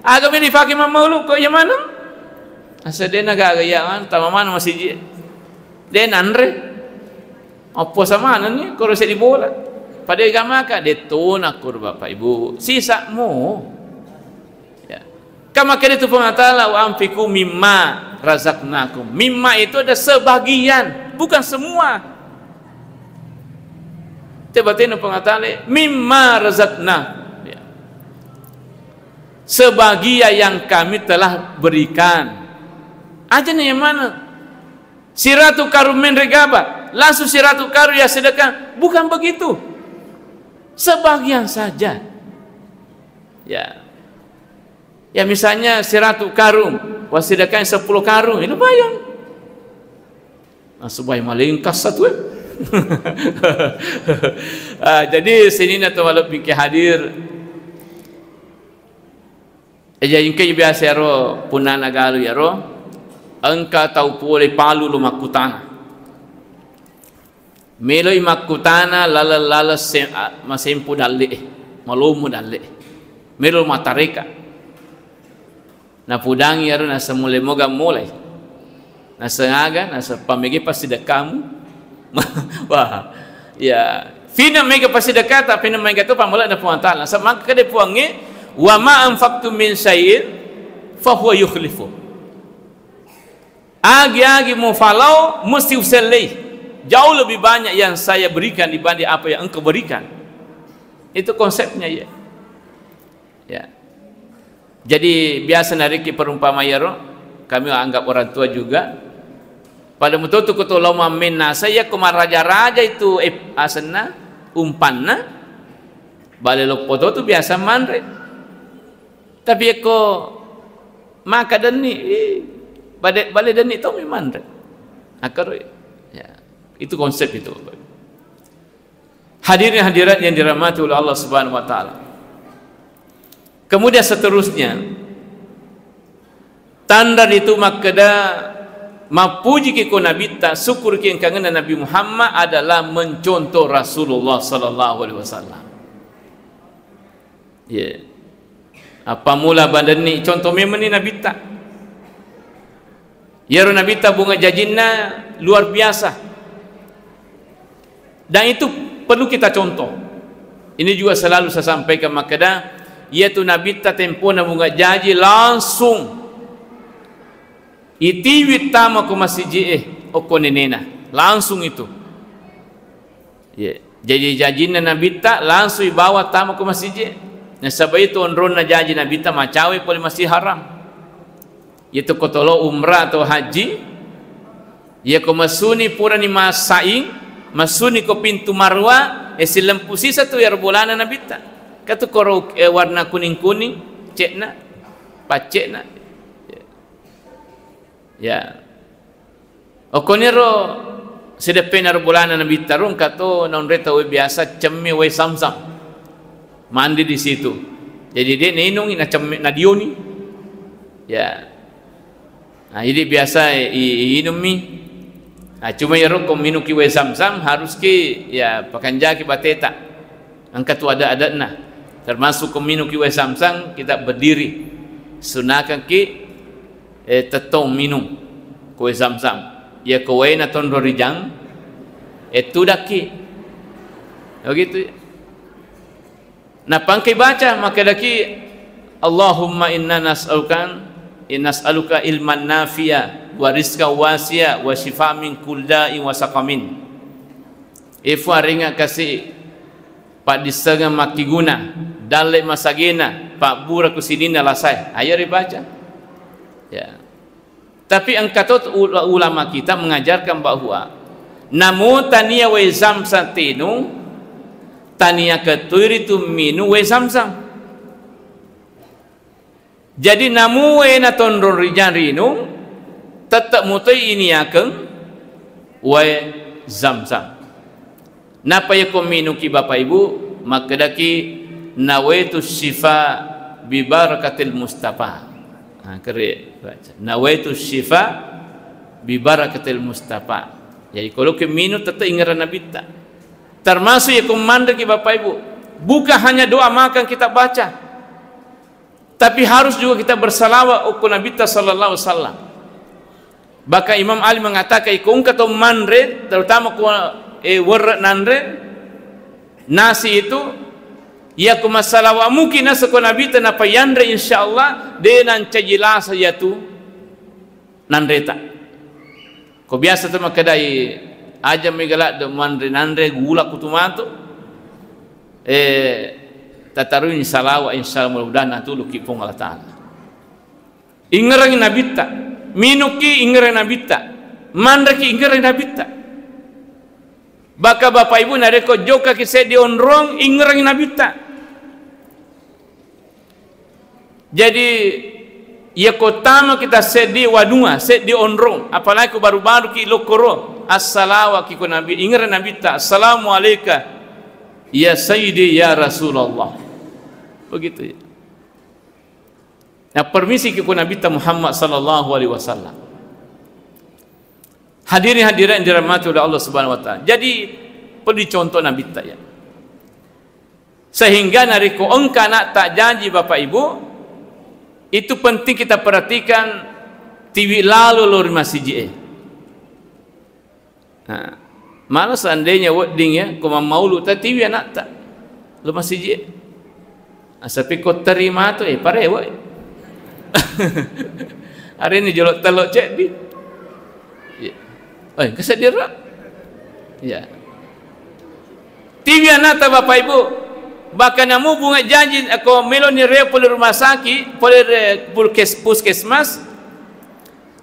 [SPEAKER 1] Agak ni fakir mamulu ko yang mana? Asadena gagayan tamaman masih den Andre. Apa sama ni kalau saya dibola pada agama ka detona kur Bapak Ibu sisa mu ya kama kene tu pengatala wa amfiku mimma razaqnakum. Mimma itu ada sebagian bukan semua. Tebatin pengatala mimma razaqna ya. Sebagian yang kami telah berikan aja nih yang mana siratu karumen regaba langsung siratu karu ya sedekah, bukan begitu, sebagian saja ya misalnya siratu karung wasedekah 10 karung itu bayang supaya malingkas satu jadi sini atau walau pikir hadir yang kaya biasa ro punana galu ya ro engka tahu boleh palu lu makutana meloi makutana lala masempu dalle malumu dalle melo matareka na pudangi aru na semule moga mulai na sengaga na pamegi pasti dekamu wah ya fina mega pasti dekat tapi na mega tu pamula na puantala sa maka kade puangi wa ma anfaqtu min syai'in fa huwa yukhlifu agi mau falau mesti uselai. Jauh lebih banyak yang saya berikan dibanding apa yang engkau berikan. Itu konsepnya ya. Jadi biasa nariki perumpamaan ya roh. Kami anggap orang tua juga. Pada mutu tu kutu lama minna saya kumar raja-raja itu asana umpanna. Bale lopoto tu biasa manre. Tapi eko maka deni bale deni tu manre. Akar ya. Itu konsep itu. Hadirin hadirat yang dirahmati oleh Allah Subhanahu wa taala. Kemudian seterusnya tanda itu makada mapuji ke nabita syukur ke kangen Nabi Muhammad adalah mencontoh Rasulullah sallallahu alaihi wasallam. Ya. Apa mula bandani contoh memang ni nabita. Ya nabita bunga jajinna luar biasa. Dan itu perlu kita contoh. Ini juga selalu saya sampaikan makada yaitu Nabi ta tempo na bunga jaji langsung itiwi tama ko masiji oko nenena langsung itu. Jadi janji Nabi ta langsung bawa tama ko masiji. Nah sebab itu onron na janji Nabi ta macawe poli masih haram. Yaitu kotolo umrah atau haji. Ya ko masuni pura ni masaing masuni ko pintu marwa silempu sisa tu ya bulan Nabi ta katu koro warna kuning-kuning cekna pacekna ya okonero sedepen bulan Nabi tarung kato non reta we biasa cemmi we samsam mandi di situ jadi dia ninung ina cemmi na dioni ya nah jadi biasa inumi. Cuma ya rokok minum kiwe Zam-Zam harus ki ya pakanjaki bateta angkat tu ada na termasuk ke minum kiwe Zam-Zam kita berdiri sunahkan ki tetong minum kiwe Zam-Zam ya kowe na ton rorijang itu daki Begitu. Nah, pangkai baca maka laki Allahumma inna nas'aluka ilman nafi'a wa rizqa wasi'a wa shifa' min kulli da'in wa saqamin. Ifu aringa kasih pak disenga maki guna dalek masagina pak bura kusinina lasai. Ayo dibaca. Ya. Tapi angkatot ulama kita mengajarkan bahwa namu tania wa zamzam tinu tania ketuiri tu minu wa zamzam. Jadi namu wa na tondron rijan rinu tetap mutai ini akan wa zamzam. Napa ya ko minu ki bapak ibu maka daki nawaitu syifa bi barakatil mustafa. Kere baca nawaitu syifa bi barakatil mustafa. Jadi kalau ke minum tetap ingat Nabi tak. Termasuk ya komando ki bapak ibu. Bukan hanya doa makan kita baca, tapi harus juga kita bersalawat kepada Nabi sallallahu alaihi wasallam. Bahkan Imam Ali mengatakan ikung kata manre terutama ku warat nanre nasi itu ya ku masalawat mungkin nasi ku Nabi tanpa yanre insyaallah dengan jelas saja tu nanre tak. Kau biasa tu makadai aja megalak de manre gula kutumato tataru ni salawat insyaallah mudah-mudahan tu lu kipong Allah Taala. Ingerang Nabi tak, minuki ingerang Nabi tak, manre ki ingerang Nabi tak. Baka bapak ibu nareko joka ki se dionrong ingerang Nabi tak. Jadi ya kotama kita sedi wadua sedi onrong apalagi baru-baru ki lokoro assalamu ki nabi ingat nabi ta assalamu alayka ya sayyidi ya Rasulullah begitu ya. Nah permisi ki nabi ta Muhammad sallallahu alaihi wasallam. Hadirin dirahmati oleh Allah Subhanahu wa taala. Jadi perlu contoh nabi ta ya. Sehingga nariko engka nak tak janji bapak ibu itu penting kita perhatikan TV lalu lor masjid. Nah, malah seandainya wedding ya, kau mau lu tak TV anak tak, lu masjid. Asapi kau terima tu pare woi. Hari ini jolok telok cek di. Kesedira. Ya. TV anak tak bapak ibu. Bahkan namu bunga janji aku meloni reo poli rumah sakit poli puskesmas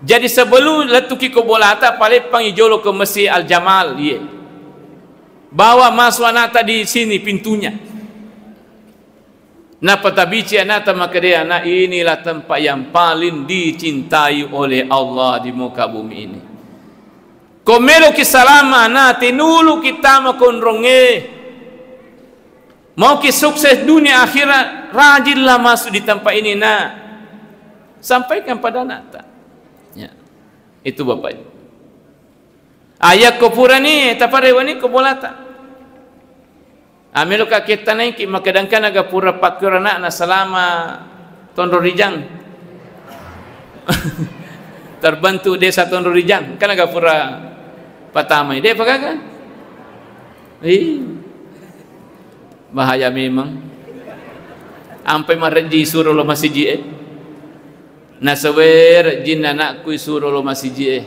[SPEAKER 1] jadi sebelum letuki ko bolata paling pangi jolo ke Masjid Al Jamal ye bawa masuk anata di sini pintunya napa tabici anata maka dia anak inilah tempat yang paling dicintai oleh Allah di muka bumi ini komelo ki salama anate nulu kita makondronge. Mau ki sukses dunia akhirat, rajinlah masuk di tempat ini nak. Sampaikan pada anak tak. Ya. Itu bapak. Ayat kopura ni, taparewa ni kobolata. Amelo ka kita naik makadangkan aga pura pakura na selama Tondo Rijang. Terbantu desa Tondo Rijang, kan aga pura patamai. Dia pagaga. Bahaya memang. Ampai marji suruh lo masjid nasawer jin anakku suruh lo masjid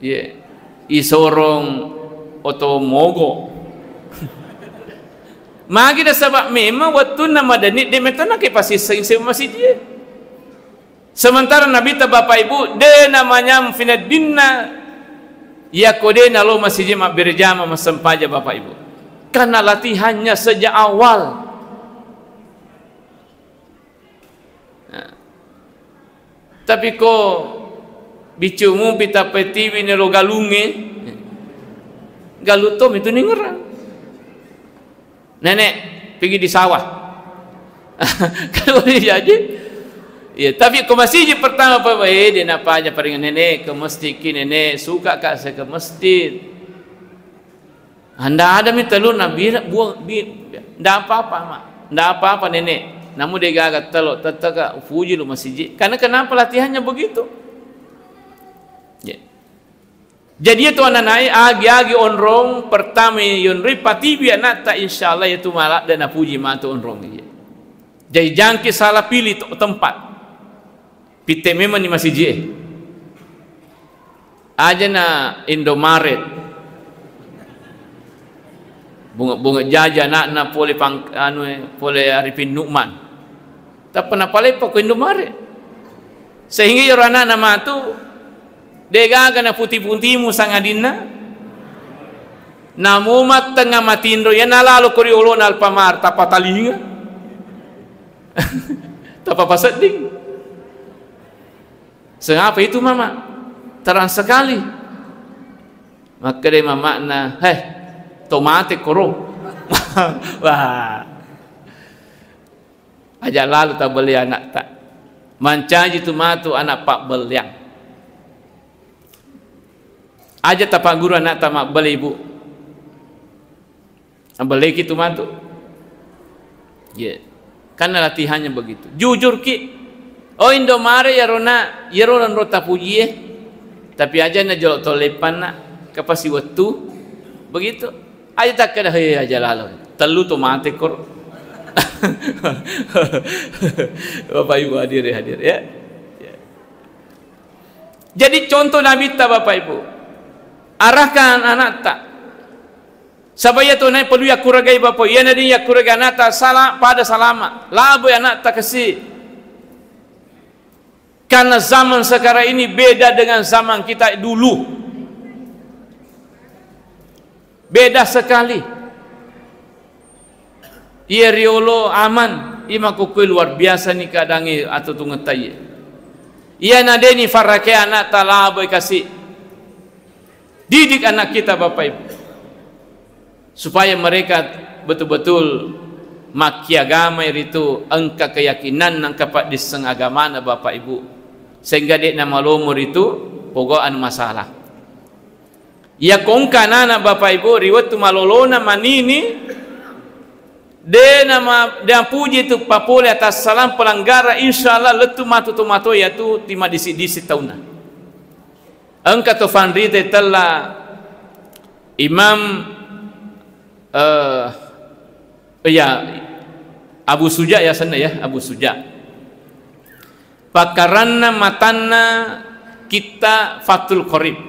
[SPEAKER 1] ye isorong otomogo magi dah sebab memang waktu nama dani dia metana ke pasti sing masjid sementara nabi ta bapak ibu de namanya finadinna ya kode nalo masjid mak berjama masempaja bapak ibu karena latihannya sejak awal. Nah. Tapi kok bicumu pita petiwi ni lo galunge galutom itu ni ngerang nenek pergi di sawah kalau dia jadi ya tapi ke masjid pertama apa dia nak aja paling nenek ke masjid nenek suka kak saya ke masjid. Anda ada minta lu nabi buang ndak apa-apa mak ndak apa-apa nenek namun dia gagal telok tetap fuji lu masjid karena kenapa latihannya begitu ya. Jadi itu anak naik agi-agi onrong pertama yunri pati biar nata insyaallah itu malak dan puji matu onrong dia. Jadi jangki salah pilih tempat. Pite memang ni masih je. Aja na Indomaret. Bunga jaja nak boleh boleh Arifin Nukman. Tak pernah paling pokok Indomaret. Sehingga orang nama tu dega kana putih-putihmu sangadina. Namu mat tengah matindo ya nalalo kori ulon Alfamart tapatalinga. Tapa paseding. Sengapa itu mama? Terang sekali. Maka dia mama na, tomate koro. Wah. Aja lalu tak beli anak tak. Mancaji tomatu anak pak beliang. Aja tapak guru anak tak mak beli ibu. Beli gitu tomatu. Ya. Karena latihannya begitu. Jujur ki. Oh Indomaret ya rona rota puji tapi aja na jolok tolepan nak kapasi waktu begitu aja tak kena aja lalu telu tomate kor. Bapak Ibu hadir ya. Jadi contoh Nabi ta Bapak Ibu arahkan anak tak supaya tu naik perlu ya kuragai Bapak ya nadi ya kuragai anak tak salah pada salama labo anak tak kasih. Karena zaman sekarang ini beda dengan zaman kita dulu. Beda sekali. Ia riolo aman, ima kukui luar biasa ni kadangi atau tungetai. Ia nadeni farake anak talaboy kasih. Didik anak kita Bapak Ibu. Supaya mereka betul-betul maki agama itu angka keyakinan nang kapak diseng agama na Bapak Ibu. Sehingga dia nama lomor itu pogoan masalah. Ya kongka nana Bapak Ibu riwat tu malolona manini de nama dia puji tu papole atas salam pelanggara insyaallah letu matu tomato ya tu tima disi tahunna. Angka to fanri telah Imam ya Abu Suja ya sana ya Abu Suja. Pakaranna matanna kita Fathul Qorib.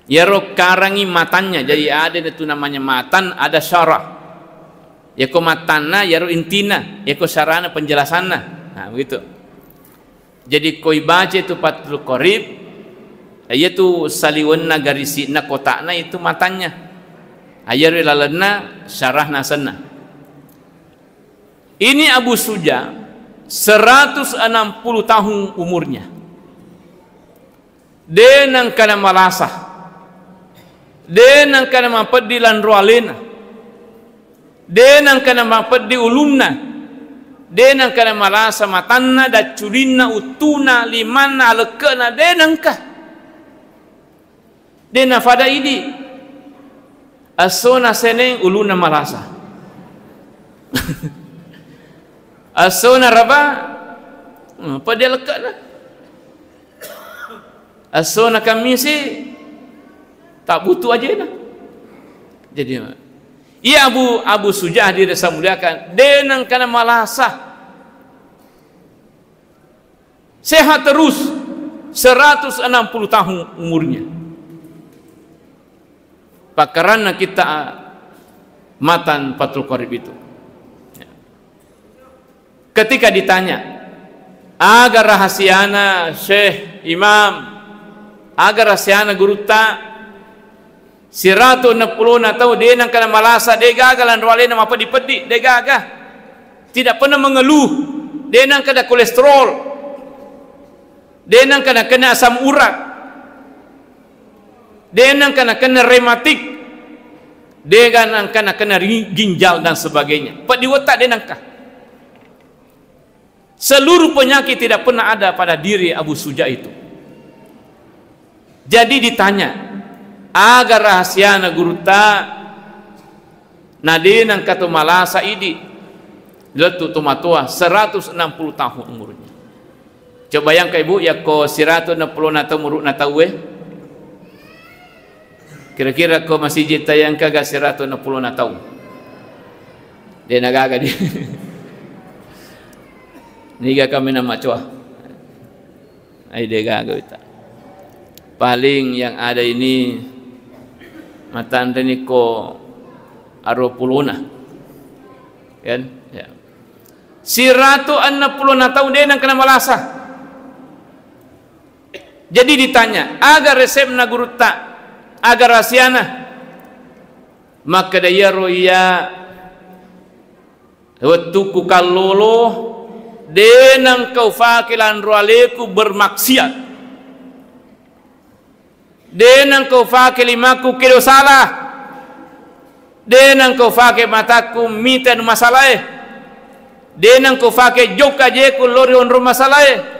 [SPEAKER 1] Ya ro karangi matannya. Jadi ada itu namanya matan, ada syarah. Ya ko matanna ya ro intina, ya ko sarana penjelasanna. Nah, begitu. Jadi koi baca itu Fathul Qorib, yaitu saliwanna garisina kotakna itu matannya. Ayar lalana syarahna sana. Ini Abu Suja 160 tahun umurnya. Denang kana malasah. Denang kana mapedilan roalena. Denang kana mapedi ulunna. Denang kana malasa matanna da curinna utuna limanna alekena denang ka. Dena fada idi. Asona seneng uluna malasa. Asona raba apa dia lekat lah. Asona kami sih tak butuh aja lah. Jadi ia Abu Sujah dirasa muliakan denang kana malasa sehat terus 160 tahun umurnya. Pakaranna kita matan Fathul Qorib itu. Ketika ditanya, agar rahasiana Syekh Imam, agar rahasiana guru ta, 160 atau dia nang kana malasa, dia gagalan rualena apa dipedi, dia gagah, tidak pernah mengeluh, dia nang kada kolesterol, dia nang kana kena asam urat, dia nang kana kena rematik, dia nang kana kena ginjal dan sebagainya. Pak diwatak dia nang kah. Seluruh penyakit tidak pernah ada pada diri Abu Suja itu. Jadi ditanya, agar rahasiana guru ta nadinang katu malasa idi letu tumatua 160 tahun umurnya. Coba bayangkan ibu ya ko 160 nata muruk nata we Kira-kira ko masjid tayang kaga 160 na taon. Dia nagaga dia. Niga kami na macwa. Ay dia gaga kita. Paling yang ada ini matanda ni ko 60 na. Kan? Ya. 160 na taon dia nang kena malasa. Jadi ditanya, agar resep na guru tak, agar rasiana, maka daya roya waktu ku kalolo denang kau fakilan roaleku bermaksiat, denang kau fakilimaku kilo salah, denang kau fakir mataku mita nu masalah, denang kau fakir joka je ku lori on rumah masalah.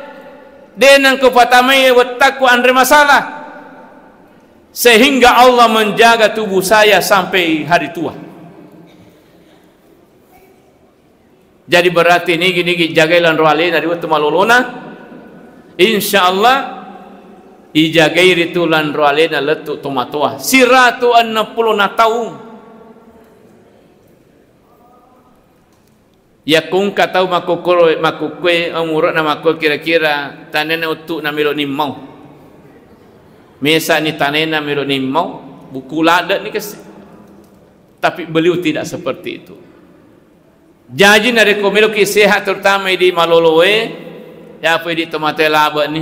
[SPEAKER 1] Denang kepatamai watakku andre masalah, sehingga Allah menjaga tubuh saya sampai hari tua. Jadi berarti nigi jagailan roale dari waktu malolona, insyaallah ijagai ritulan roale na letu tomatoa 160 na tahun. Ya kung katau makukwe umurut na makuk kira-kira tanena utuk na milo ni mau. Mesa ni tanena milo ni mau, buku lada ni kasi. Tapi beliau tidak seperti itu. Jadi na rekomelo ki sehat terutama di maloloe, ya apa di tomate laba ni.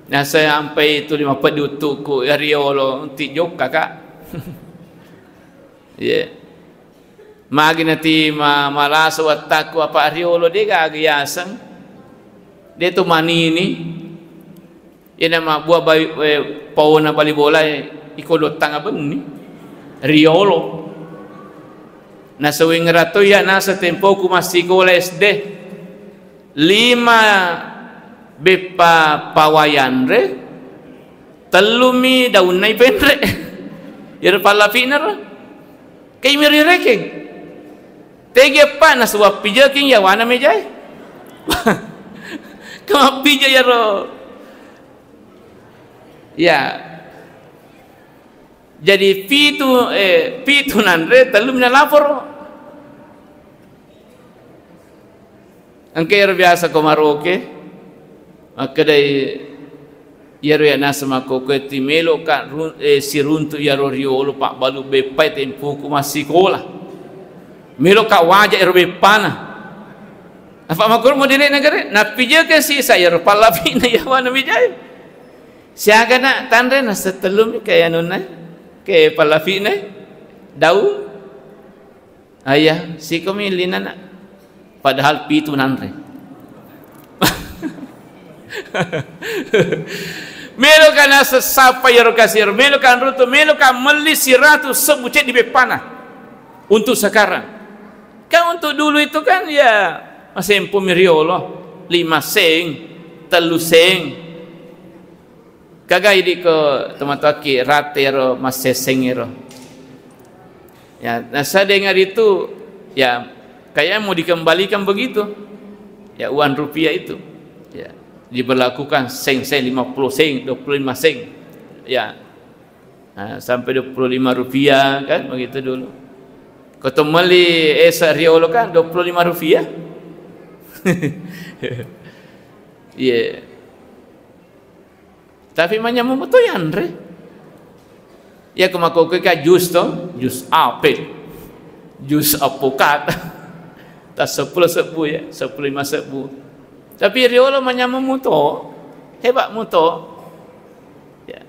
[SPEAKER 1] Nah saya sampai itu 50 diutuk ku riolo ti jok kakak. Yeah. Magi nanti malaso watakku apa riolo dia gagiasan dia tu mani ini ina ma buah bayi pau na bali bola ikodotang apa ni riolo na sewing rato ya nasa tempo ku masih sekolah SD 5 bepa pawayan re telumi daun nai pendre ya pala finer kay miri reking tege pa na suwa pija king ya wana mejai kama pija ya ro ya jadi pitu nanre telum na lapor angker biasa komaroke maka dai yaro ya nasma ko ti melo ka siruntu yaro riolo pak balu bepai tempo ku masih sekolah melo ka wajah erbe pana apa makur mo dili negara na pija ke si saya palapi na yawan mijay siaga na tanre na setelum kaya nunay ke palapi na daun ayah si kumilina na padahal pitu nanre melo ka na sesapa yaro kasir melo ka ruto melo ka meli siratu sebucet di bepana untuk sekarang. Kan untuk dulu itu kan ya masih empu miriolo 5 seng, 3 seng. Kagak ini ke teman-teman ratero masih sengero. Ya, nah saya dengar itu ya kayak mau dikembalikan begitu. Ya uang rupiah itu. Ya, diberlakukan seng 50 seng, 25 seng. Ya. Nah, sampai 25 rupiah kan begitu dulu. Kau meli esa riolo kan 25 rupiah. Yeah. Tapi manyamu betul ya Andre. Ya kemako ka jus to, jus apel. Jus apokat. Tak 10 sebu ya, 15 sebu. Tapi riolo manyamu muto. Hebat muto. Ya.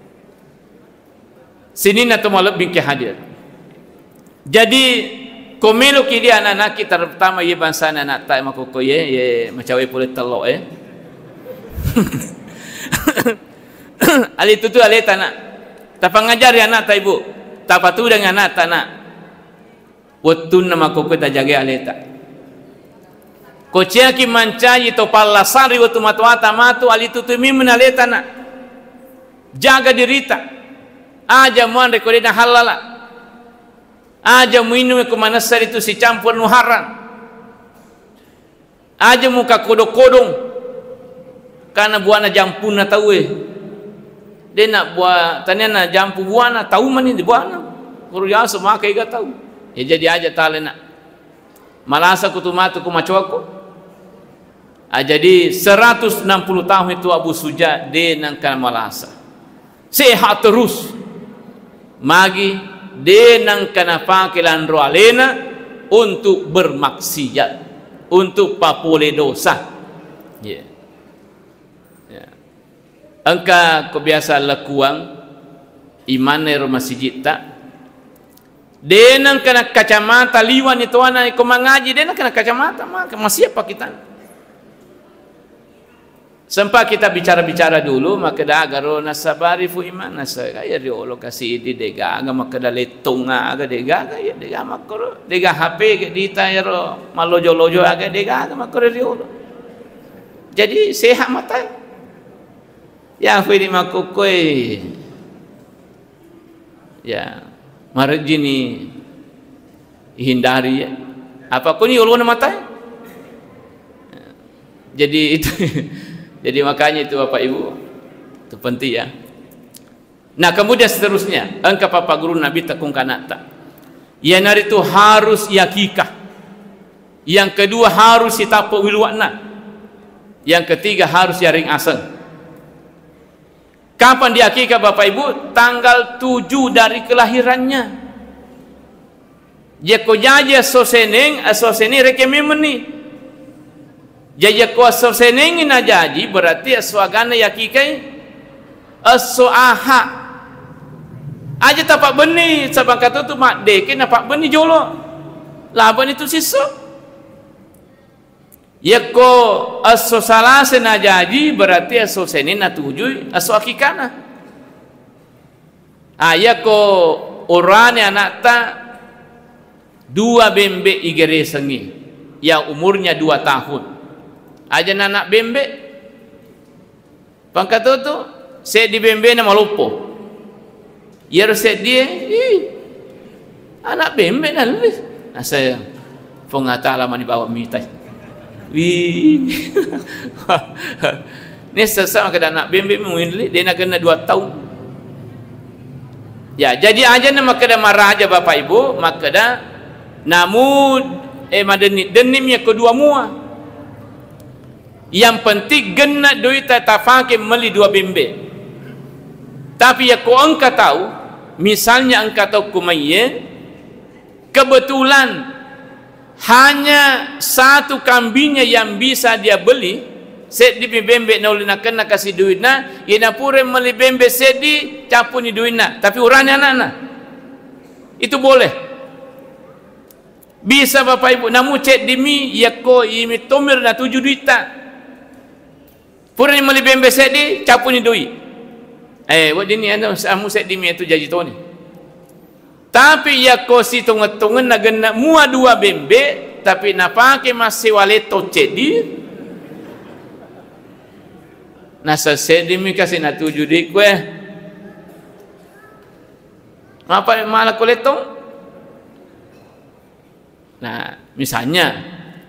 [SPEAKER 1] Sini na to malab bingki hadir. Jadi komelo kidi anak-anak kita pertama ye bangsa anak tak makoko ye macawe boleh telok ali tu ali tanah tak pengajar ya anak tak ibu tak patu dengan anak tanah waktu nama koko tak jaga ali tak kocia ki mancai to palasari waktu matuata matu ali tu mi menale tanah jaga dirita aja muan rekodena halala aja minum ke manasar itu si campur nuharan aja muka kodok-kodong karena buana jampuna tahu dia nak buat tanya nak jampu buana tahu mana di buana guru ya semua kai ga tahu ya jadi aja tale nak malasa kutumatu kumacho aku jadi 160 tahun itu Abu Suja dia nangkan malasa sehat terus magi dia nangkan pakilan roalena untuk bermaksiat untuk papole dosa ya angka kebiasaan lakuang iman rumah masjid tak denang kena kacamata liwan itu anak ikut mengaji denang kena kacamata masih apa kita sempat kita bicara-bicara dulu maka dah agaro nasabari fu iman nasa kaya riolo kasih di dega aga maka dah letung aga dega ya dega makro dega HP ke dita ya ro malojo-lojo aga dega makro riolo jadi sehat mata ya fili makukoi ya marjini hindari ya apa kuni ulun mata jadi itu jadi makanya itu Bapak Ibu itu penting ya. Nah kemudian seterusnya engkau Papa Guru Nabi tekung kanata ya nari itu harus yakikah yang kedua harus sitapo wilwana yang ketiga harus yaring aseng. Kapan diakikah Bapak Ibu? Tanggal 7 dari kelahirannya. Jeko jaja soseneng asoseni rekememeni. Jaja ko soseneng ina jaji berarti aswagana yakikai asoaha. Aja tapak beni sabang kata tu mak deke napak beni jolo. Laban itu sisuk. Yako aso salase na jaji berarti aso seni na tujuh aso akikana. Yako orane anak ta dua bembe igere sengi yang umurnya 2 tahun. Aja anak bembe pangkat tu saya di bembe na malupo. Ya reset dia anak bembe na lebih. Nah saya pengata alaman dibawa mitai. Wih, ni sesama kada nak bembe mungkin dia nak kena 2 tahun. Ya, jadi aja nama kada marah aja Bapak Ibu, maka dah namun madeni denimnya kedua mua. Yang penting gena duit tatafake meli 2 bembe. Tapi ya ko engkau tahu, misalnya engkau tahu kumaye kebetulan hanya 1 kambingnya yang bisa dia beli set di bembe na ulina kena kasih duitna ina pure meli bembe sedi capuni duitna tapi uranya anak itu boleh bisa Bapak Ibu namu cek dimi yako imi tomir na 7 duita pure meli bembe sedi capuni duit wadini anda amu set dimi itu jaji toni tapi ya kosi tunget-tunget na gena mua 2 bembe tapi napake masih waleto cedi nasa sedi mi kasih na 7 di kue apa malah koletong. Nah misalnya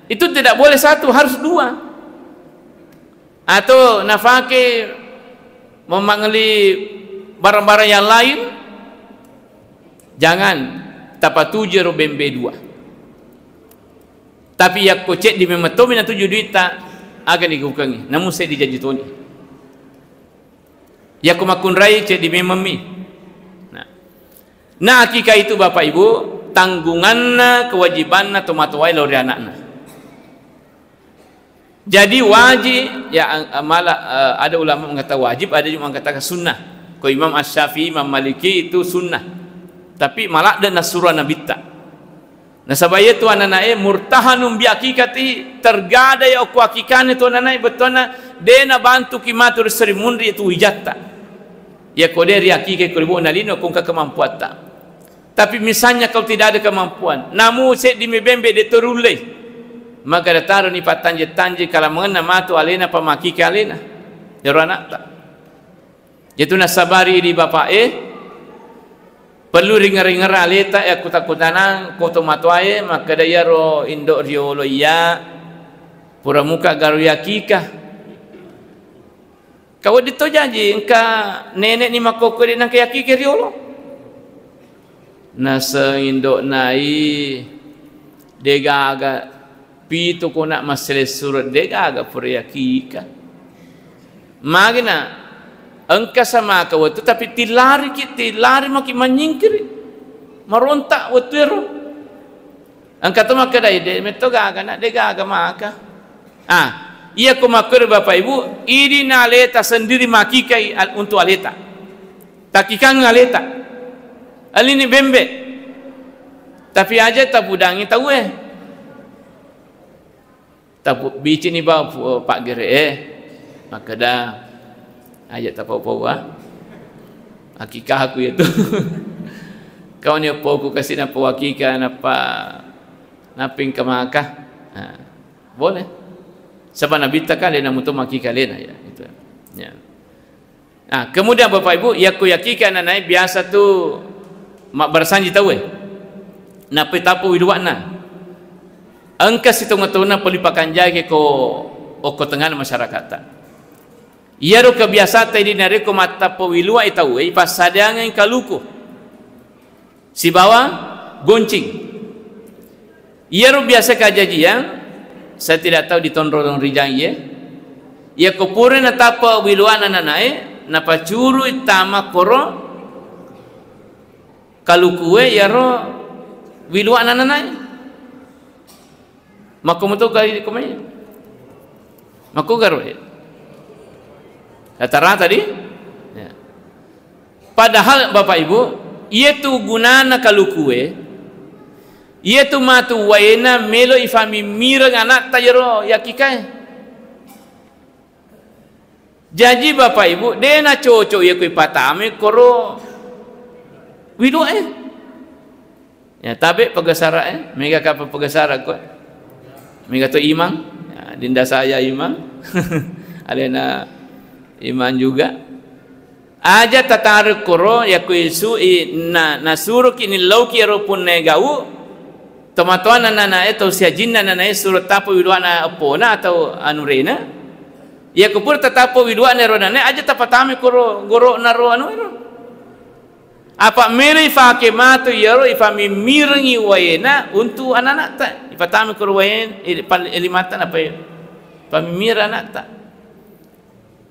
[SPEAKER 1] itu tidak boleh 1 harus 2 atau nafake memangeli barang-barang yang lain. Jangan tapa 7 ro bembe 2. Tapi ya ko cek di memetomi na 7 duita akan dikukangi. Namun saya dijanji toni. Ya ko makun rai cek di mememi. Nah hakika itu Bapak Ibu tanggunganna kewajibanna tomatuai lori anakna. Jadi wajib ya malah ada ulama mengatakan wajib, ada juga mengatakan sunnah. Ko Imam Asy-Syafi'i, Imam Maliki itu sunnah. Tapi malah dan nasurah nabita. Nasabaya tu anak-anak murtahanum bi akikati tergada ya aku akikan itu anak-anak betona dena bantu kimatur seri mundri itu hijatta. Ya koderi akike kuribu nalino kung kemampuan tak. Tapi misalnya kalau tidak ada kemampuan, namu set di mebembe de terulai. Maka dataro ni patanje-tanje kalau mengena matu alena pamaki alena. Jarana tak. Itu nasabari di bapak perlu ringar-ringar aleta ya kutak-kutanang koto matuaye maka daya ro indok riolo ya pura muka garu yakika Kau dito janji engka nenek ni makoko dia nak yaki ke riolo. Nasa indok nai dega aga pitu ko nak masle surat dega aga puriyaki ka. Magina engka sama kau tu tapi tilari maki menyingkir. Merontak waktu itu. Engka tu maka dai de metoga aga nak dega aga maka. Ia ko makar Bapak Ibu, ini naleta sendiri makikai untuk aleta. Takikan aleta. Alini bembe. Tapi aja tak budangi tahu tak bici ni bawa Pak Gere maka dah aja tak apa-apa akikah aku itu. Kau ni apa aku kasih napa akikah napa naping ke maka. Boleh. Sebab Nabi takkan dia nak untuk maki kalian ya itu. Ya. Kemudian Bapak Ibu, yaku yakikan anak biasa tu mak bersanji tahu napa tapu wiluana. Angka situ ngatuna pelipakan jage ko tengah masyarakat. Ia ro kebiasa tadi nare ko mata po wilua tahu pas sadangan kaluku. Si bawa goncing. Ia ro biasa kajajian. Saya tidak tahu di tonrong rijang ia kopure na tapa wiluana nanae na pacuru itama koro kalukue yaro wiluana nanae makomuto kali komai makugaro rata-rata tadi ya. Padahal Bapak Ibu ia tu gunana kalukue ia tu matu waena melo ifami mirang anak tayro yakikai. Jadi Bapak Ibu, dia na cocok ia kui patame koro widu ya tabe pegasara mega kapa pegasara ko. Mega tu imam, ya, dinda saya imam. Alena iman juga. Aja tatar koro ya kui su na suruh kini lauki ro pun negau. Tomatuan nana atau siajin nana surat tapo widuana apona atau anurena ia kupur tatapo widuana ronana aja tapatame koro goro naro anu apa mere fake matu yaro ifami mirangi wayena untuk anak-anak ta ipatame koro wayen elimatan apa ya pamira anak ta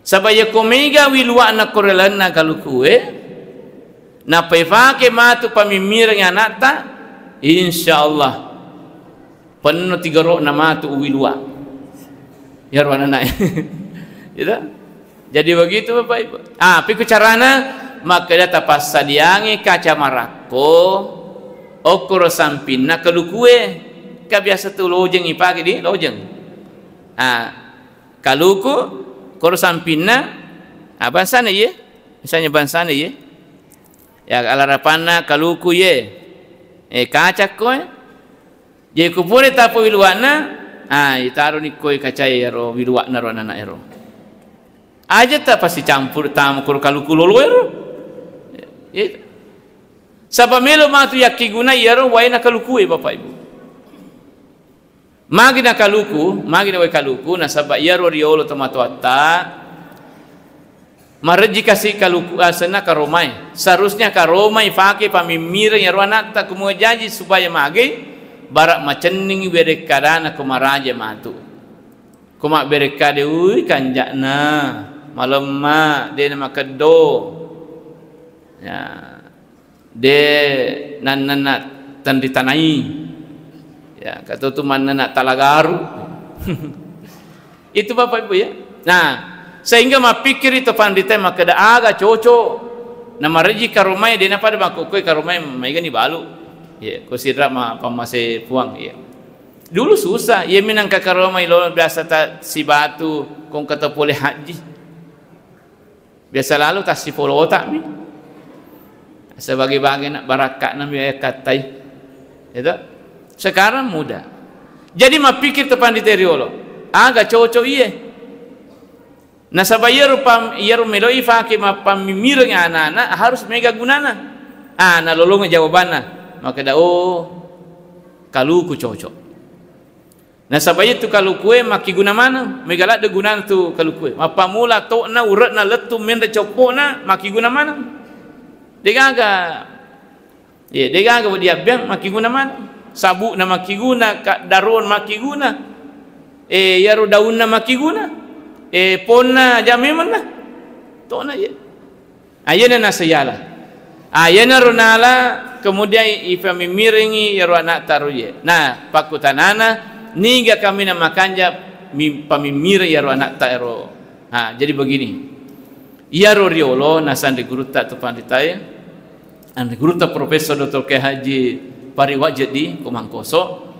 [SPEAKER 1] sabaya komega wiluana korelana kalukue na pefake matu pamimirang anak ta insyaallah penuh 3 rok nama tu wilwa ya roana naik gitu. Jadi begitu Bapak Ibu piku carana maka data pas sadiangi kaca marako okoro sampina kalukue ka biasa tu lojeng ipake di lojeng kaluku koro sampina bansana ye misalnya bansana ye ya alarapana kaluku ye kaca ko je kupure tapo wiluana itaro ni koi kaca ero wiluana ro anak ero aja ta pasti campur tam kur kaluku lolo ero sabamelo matu yakiguna ero waina kaluku Bapak Ibu magina wai kaluku na sabab ero riolo tomato atta mareji kasih kaluku asana karomai seharusnya karomai fake pamimira yang anak tak kemu janji supaya mage barak macening berekadana kumaraja matu kuma berekade kanjakna malemma de nama kedo ya de nanana tanditanai ya kata tu manana talagaru itu Bapak Ibu ya sehingga mapikir itu pandita maka ada agak cocok nama reji karumai dia pada makukui karumai mereka ni balu ya kusidra ma pamase puang ya dulu susah ya minang ke karumai lo biasa tak si batu kong kata boleh haji biasa lalu tak si polo otak mi sebagai nak barakat nami katai itu sekarang mudah jadi mapikir tu pandita riolo agak cocok iya nasabayaru yaru meloi fake pamimirang anak-anak harus mega gunana na lolong jawabanna maka kaluku cocok Nah sabaya tu kalau kue maki guna mana? Megala de guna tu kalau kue. Apa mula tok na urat na letu menda copok na maki guna mana? Degaga. Ya, degaga dia biang maki guna mana? Sabuk na maki guna, daron maki guna. Yaro daun na maki guna. Pona jame mana? Tok na ye. Ayana na sayala. Ayana ronala kemudian ifami miringi yaro anak taruye. Nah, pakutanana niga kami na makanja pamimira yaro anak taero. Jadi begini. Yaro riolo nasan de guruta tu panditaya. An guruta Profesor Dr. K. Haji Pariwajadi Kumangkoso.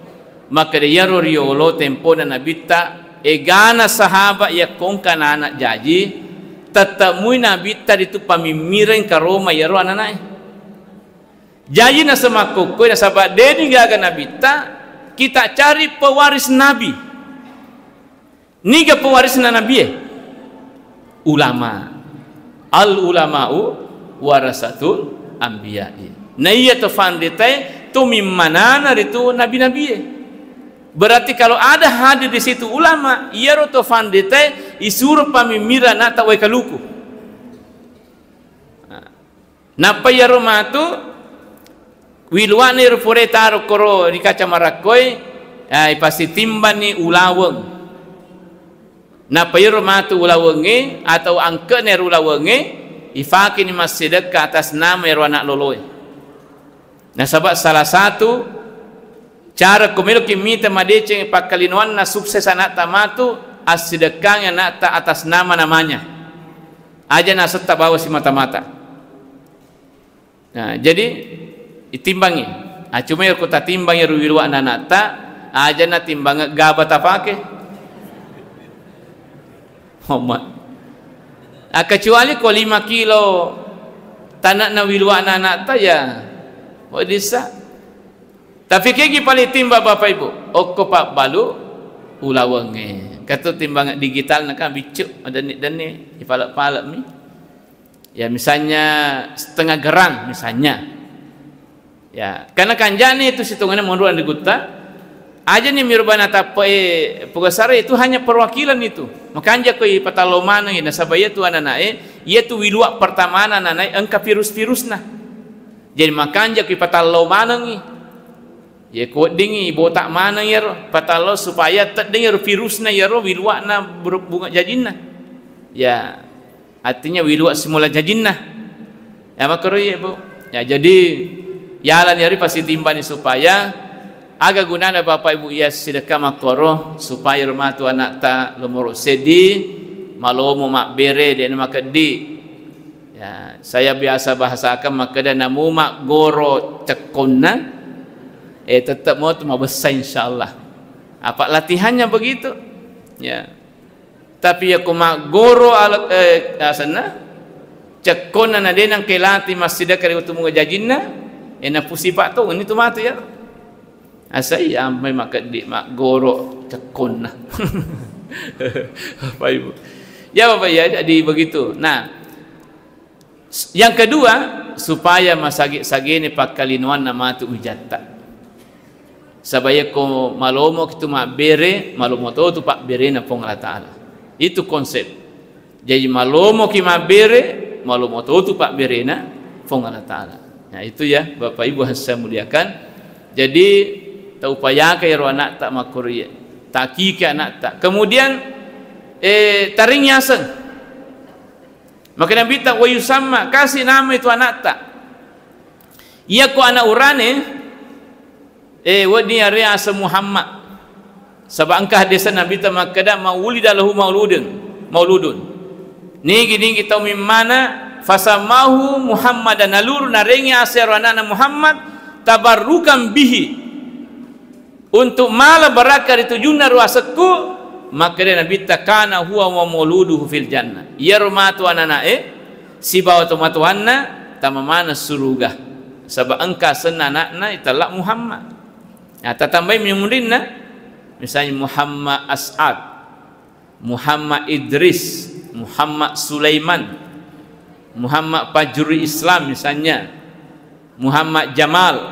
[SPEAKER 1] Maka de yaro riolo tempo na nabita egana sahabat ya kongkana anak jaji tatamui nabita ditu pamimiring karoma yaro ananai. Jaji na semaku ko na sahabat deni gaga nabita kita cari pewaris Nabi. Niga pewaris na Nabi ulama. Al ulama'u warasatul anbiya'i. Na iya to fanditai to mimmanana itu nabi-nabi. Berarti kalau ada hadir di situ ulama, iya ro to fanditai isur pamimira na tawai kaluku. Napa ya romatu wilwane rupore taro koro di kaca marakoi pasti timbani ulaweng. Napa yoro matu ulawengi atau angke ne ulawengi ifaki ni masjid ke atas nama yoro anak loloi. Nah sebab salah satu cara kumilo kimita madece pakalinuan na sukses anak tamatu asidekang anak ta atas nama namanya. Aja na serta bawa si mata-mata. Nah jadi itimbangi. Cuma yoro kota timbang yoro wilwa anak ta aja na timbang gabat apake. Kecuali ko 5 kilo tanak na wilwa na anak ta ya wadisa. Tapi kegi paling timba bapak ibu oko pak balu ulawange kata timbang digital na kan bicuk dani ipalak-palak mi ya misalnya setengah gram misalnya ya karena kanjani itu hitungannya munduran di guta aja nih mirbana tapai pugasara itu hanya perwakilan itu makanya koi patalomana ina sabaya tu ananae ia tu wilua pertama ananae engka virus-virusna jadi makanya koi patalomana ngi ya kuat dingi botak mana ya patalo supaya terdengar virusna ya ro wilua na bunga jajinna ya artinya wilua semula jajinna ya makro ya bu ya jadi yalan yari pasti timbani supaya aga gunana bapak ibu ya sedekah makoro supaya rumah tu anak ta lomoro sedi malomo mak bere dan makedi ya saya biasa bahasakan makeda namu mak goro cekonna tetap mau tu besar insyaallah apa latihannya begitu ya tapi aku mak goro asana cekonna na denang kelati masjid kare utu mengajinna ena pusipak tu ini tu matu ya asai amai makedi mak goro cekon nah. Bapak ibu ya bapak ya jadi begitu. Nah yang kedua supaya masagi-sagi ni pakalinuan nama tu ujatta sabaya ko malomo kitu mak bere malomo tu pak bere na pong Allah Taala itu konsep jadi malomo ki mak bere malomo tu pak bere na pong Allah Taala. Nah itu ya bapak ibu saya muliakan. Jadi upaya ke anak tak makuria taki ke anak tak kemudian taring yasen maka nabi tak wayu sama kasih nama itu anak tak ia ko anak urane wadi area asa Muhammad sebab angkah desa nabi tak makada maulidalahu mauludun ni gini kita mimana fasamahu Muhammadan alur narengi asa anak Muhammad tabarrukan bihi untuk malah barakah ditujuna ruasaku maka dia nabi takana huwa wa mauluduhu fil jannah ya rumatu ananae si bawa tomatuanna tamamana surga sebab engka senanakna italak Muhammad ya tatambai menyumurinna misalnya Muhammad As'ad Muhammad Idris Muhammad Sulaiman Muhammad Fajrul Islam misalnya Muhammad Jamal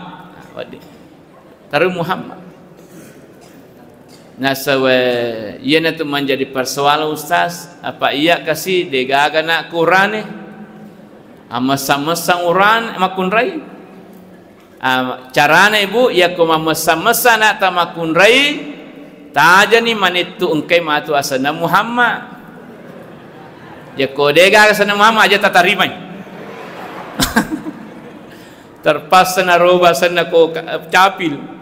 [SPEAKER 1] taruh Muhammad nasawe ia tu menjadi persoalan ustaz, apa ia kasih degaga nak Quran mesa-mesa uran makun rai. Carana ibu ia ko mesa-mesa nak ta makun rai taja ni manitu engkai matu asana Muhammad. Ya ko degaga asana Muhammad aja tak terima. Terpaksa na roba sana ko capil.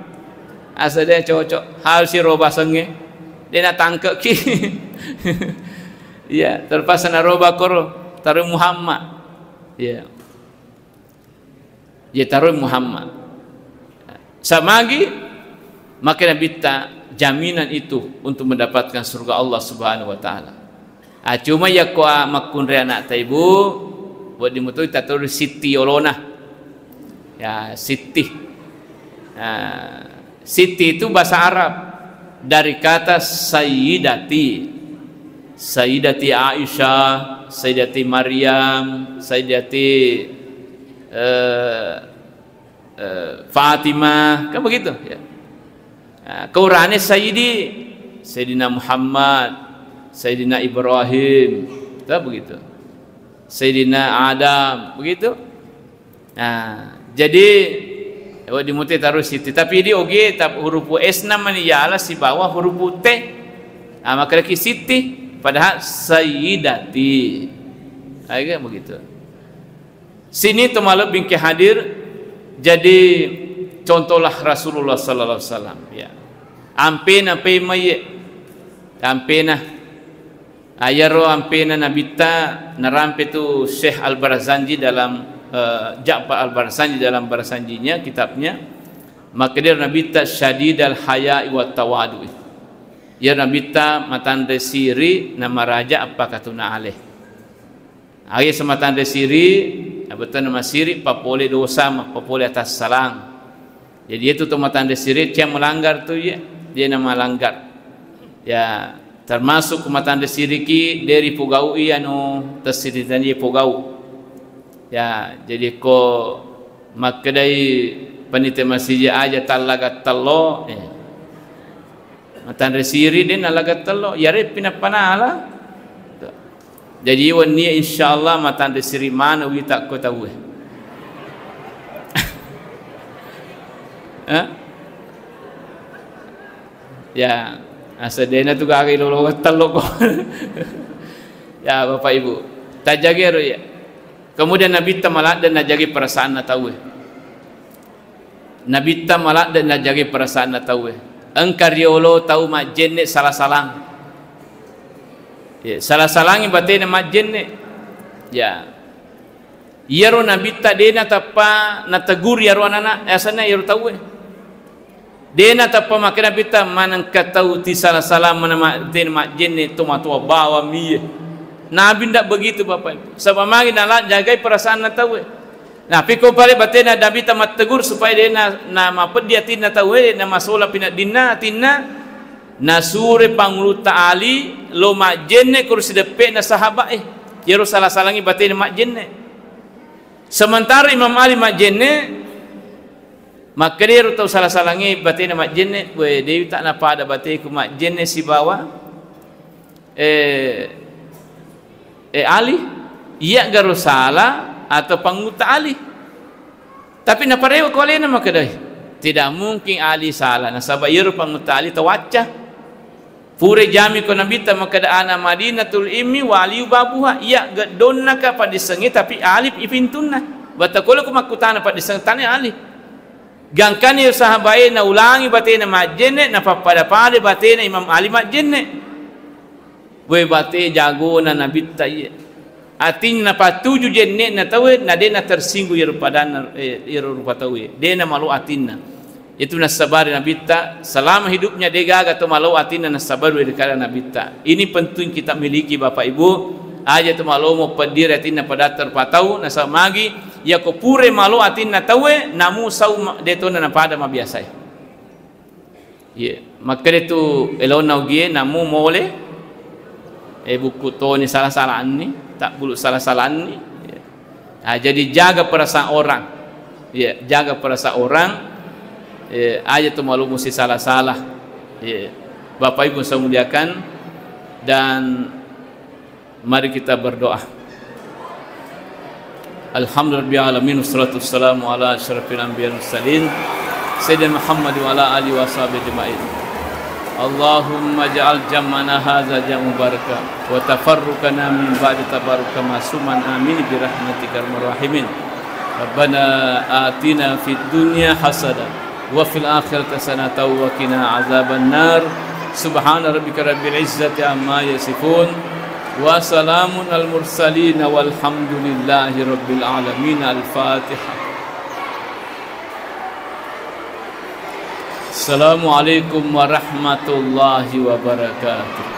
[SPEAKER 1] Asa dia cocok hal si roba senge dia nak tangkap ki. Ya, terpaksa na roba koro taruh Muhammad. Ya. Ya taruh Muhammad. Samagi maka Nabi ta jaminan itu untuk mendapatkan surga Allah Subhanahu wa taala. Cuma ya ko makun re anak ta ibu buat dimutui ta taruh Siti Olona. Ya, Siti. Siti itu bahasa Arab dari kata Sayyidati. Sayyidati Aisyah, Sayyidati Maryam, Sayyidati Fatimah, kan begitu ya. Qurannya Sayyidi, Sayyidina Muhammad, Sayyidina Ibrahim, tak begitu. Sayyidina Adam, begitu. Jadi dimuti taruh Siti, tapi di oge huruf S namanya ialah si bawah huruf T. Maka lagi Siti padahal Sayyidati. Kayak begitu. Sini temalap bingki hadir jadi contohlah Rasulullah sallallahu alaihi wasallam ya. Ampena pe maye. Ampena ayaro ampena nabita narampe tu Syekh Al-Barzanji dalam Ja'far Al-Barzanji dalam Barzanjinya kitabnya, maka dia nabita syadid al-haya'i wa tawadu. Ya nabita matande siri nama raja apa katuna aleh. Ayat sematande siri betul nama siri papole dosa papole atas salang. Jadi itu tu matande siri dia melanggar tu ya, dia nama langgar. Ya termasuk matande siri ki dari pugau anu tersiritan dia pugau. Ya, jadi ko makadai panitia masjid aja talaga talo. Matan resiri din alaga talo. Yare pinapanala. Jadi wani insyaallah matan resiri mana wi tak ko tahu. Ya, asadena tu gagi lolo talo ko. Ya Bapak Ibu, tajagero ya. Kemudian Nabi tamalak dan najagi perasaan na tahu. Nabi tamalak dan najagi perasaan na tahu. Engkariolo tahu mak jenne salah salang. Ya, salah salangi batin mak jenne. Ya. Yaro Nabi ta dena tapa na tegur yaro anak asana yaro tahu. Dena tapa mak Nabi ta manang katau ti salah salang mana mak jenne tu matua bawa mie. Nabi tidak begitu Bapak Ibu. Sebab mari nak jagai perasaan nak tahu. Nah, piko pare batena Nabi tamat tegur supaya dia nama pedia tina tahu nama sola pina dinna tina nasure pangluta ali lo mak jenne kursi depe na sahabat yero salah salangi batena mak jenne. Sementara Imam Ali mak jenne maka dia tahu salah salangi batena mak jenne we dewi tak napa ada bateku mak jenne si bawa Ali ia garu salah atau panguta Ali tapi na pareho ko alena makadai tidak mungkin Ali salah na sabab ia panguta Ali tawaca pure jami ko nabita makada ana Madinatul Ilmi wa Ali babuha ia gadonna ka padisengi tapi Ali ipintunna batakolo ko makutana padisengtane Ali gangkani sahabai na ulangi batena majenne na papada batena Imam Ali majenne we bate jago na nabita ye atin na patuju jenne na tawe na dena tersinggung yero padana yero rupa tawe dena malu atinna itu nasabar nabita selama hidupnya dega atau malu atinna nasabar we dekala nabita. Ini penting kita miliki Bapak Ibu aja tu malu mo pedir atinna pada terpatau nasa magi ya ko pure malu atinna tawe namu sau detona na pada ma biasa ye maka itu elona ugie namu mole buku to ni salah-salahan ni tak bulu salah-salahan ni jadi jaga perasaan orang ya jaga perasaan orang aja tu malu mesti salah-salah Bapak Ibu saya muliakan, dan mari kita berdoa. Alhamdulillah alamin, wassalatu wassalamu ala asyrafil anbiya'i wal mursalin sayyidina Muhammad wa ala alihi washabihi ajma'in. Allahumma ja'al jam'ana hadza jam'an mubaraka wa tafarruqana min ba'di tabarruka ma'suman amin bi rahmatika arhamar rahimin. Rabbana atina fid dunya hasanah wa fil akhirati hasanah wa qina azaban nar. Subhana rabbika rabbil izzati amma yasifun wa salamun al mursalin walhamdulillahi rabbil alamin. Al-Fatihah. Assalamualaikum warahmatullahi wabarakatuh.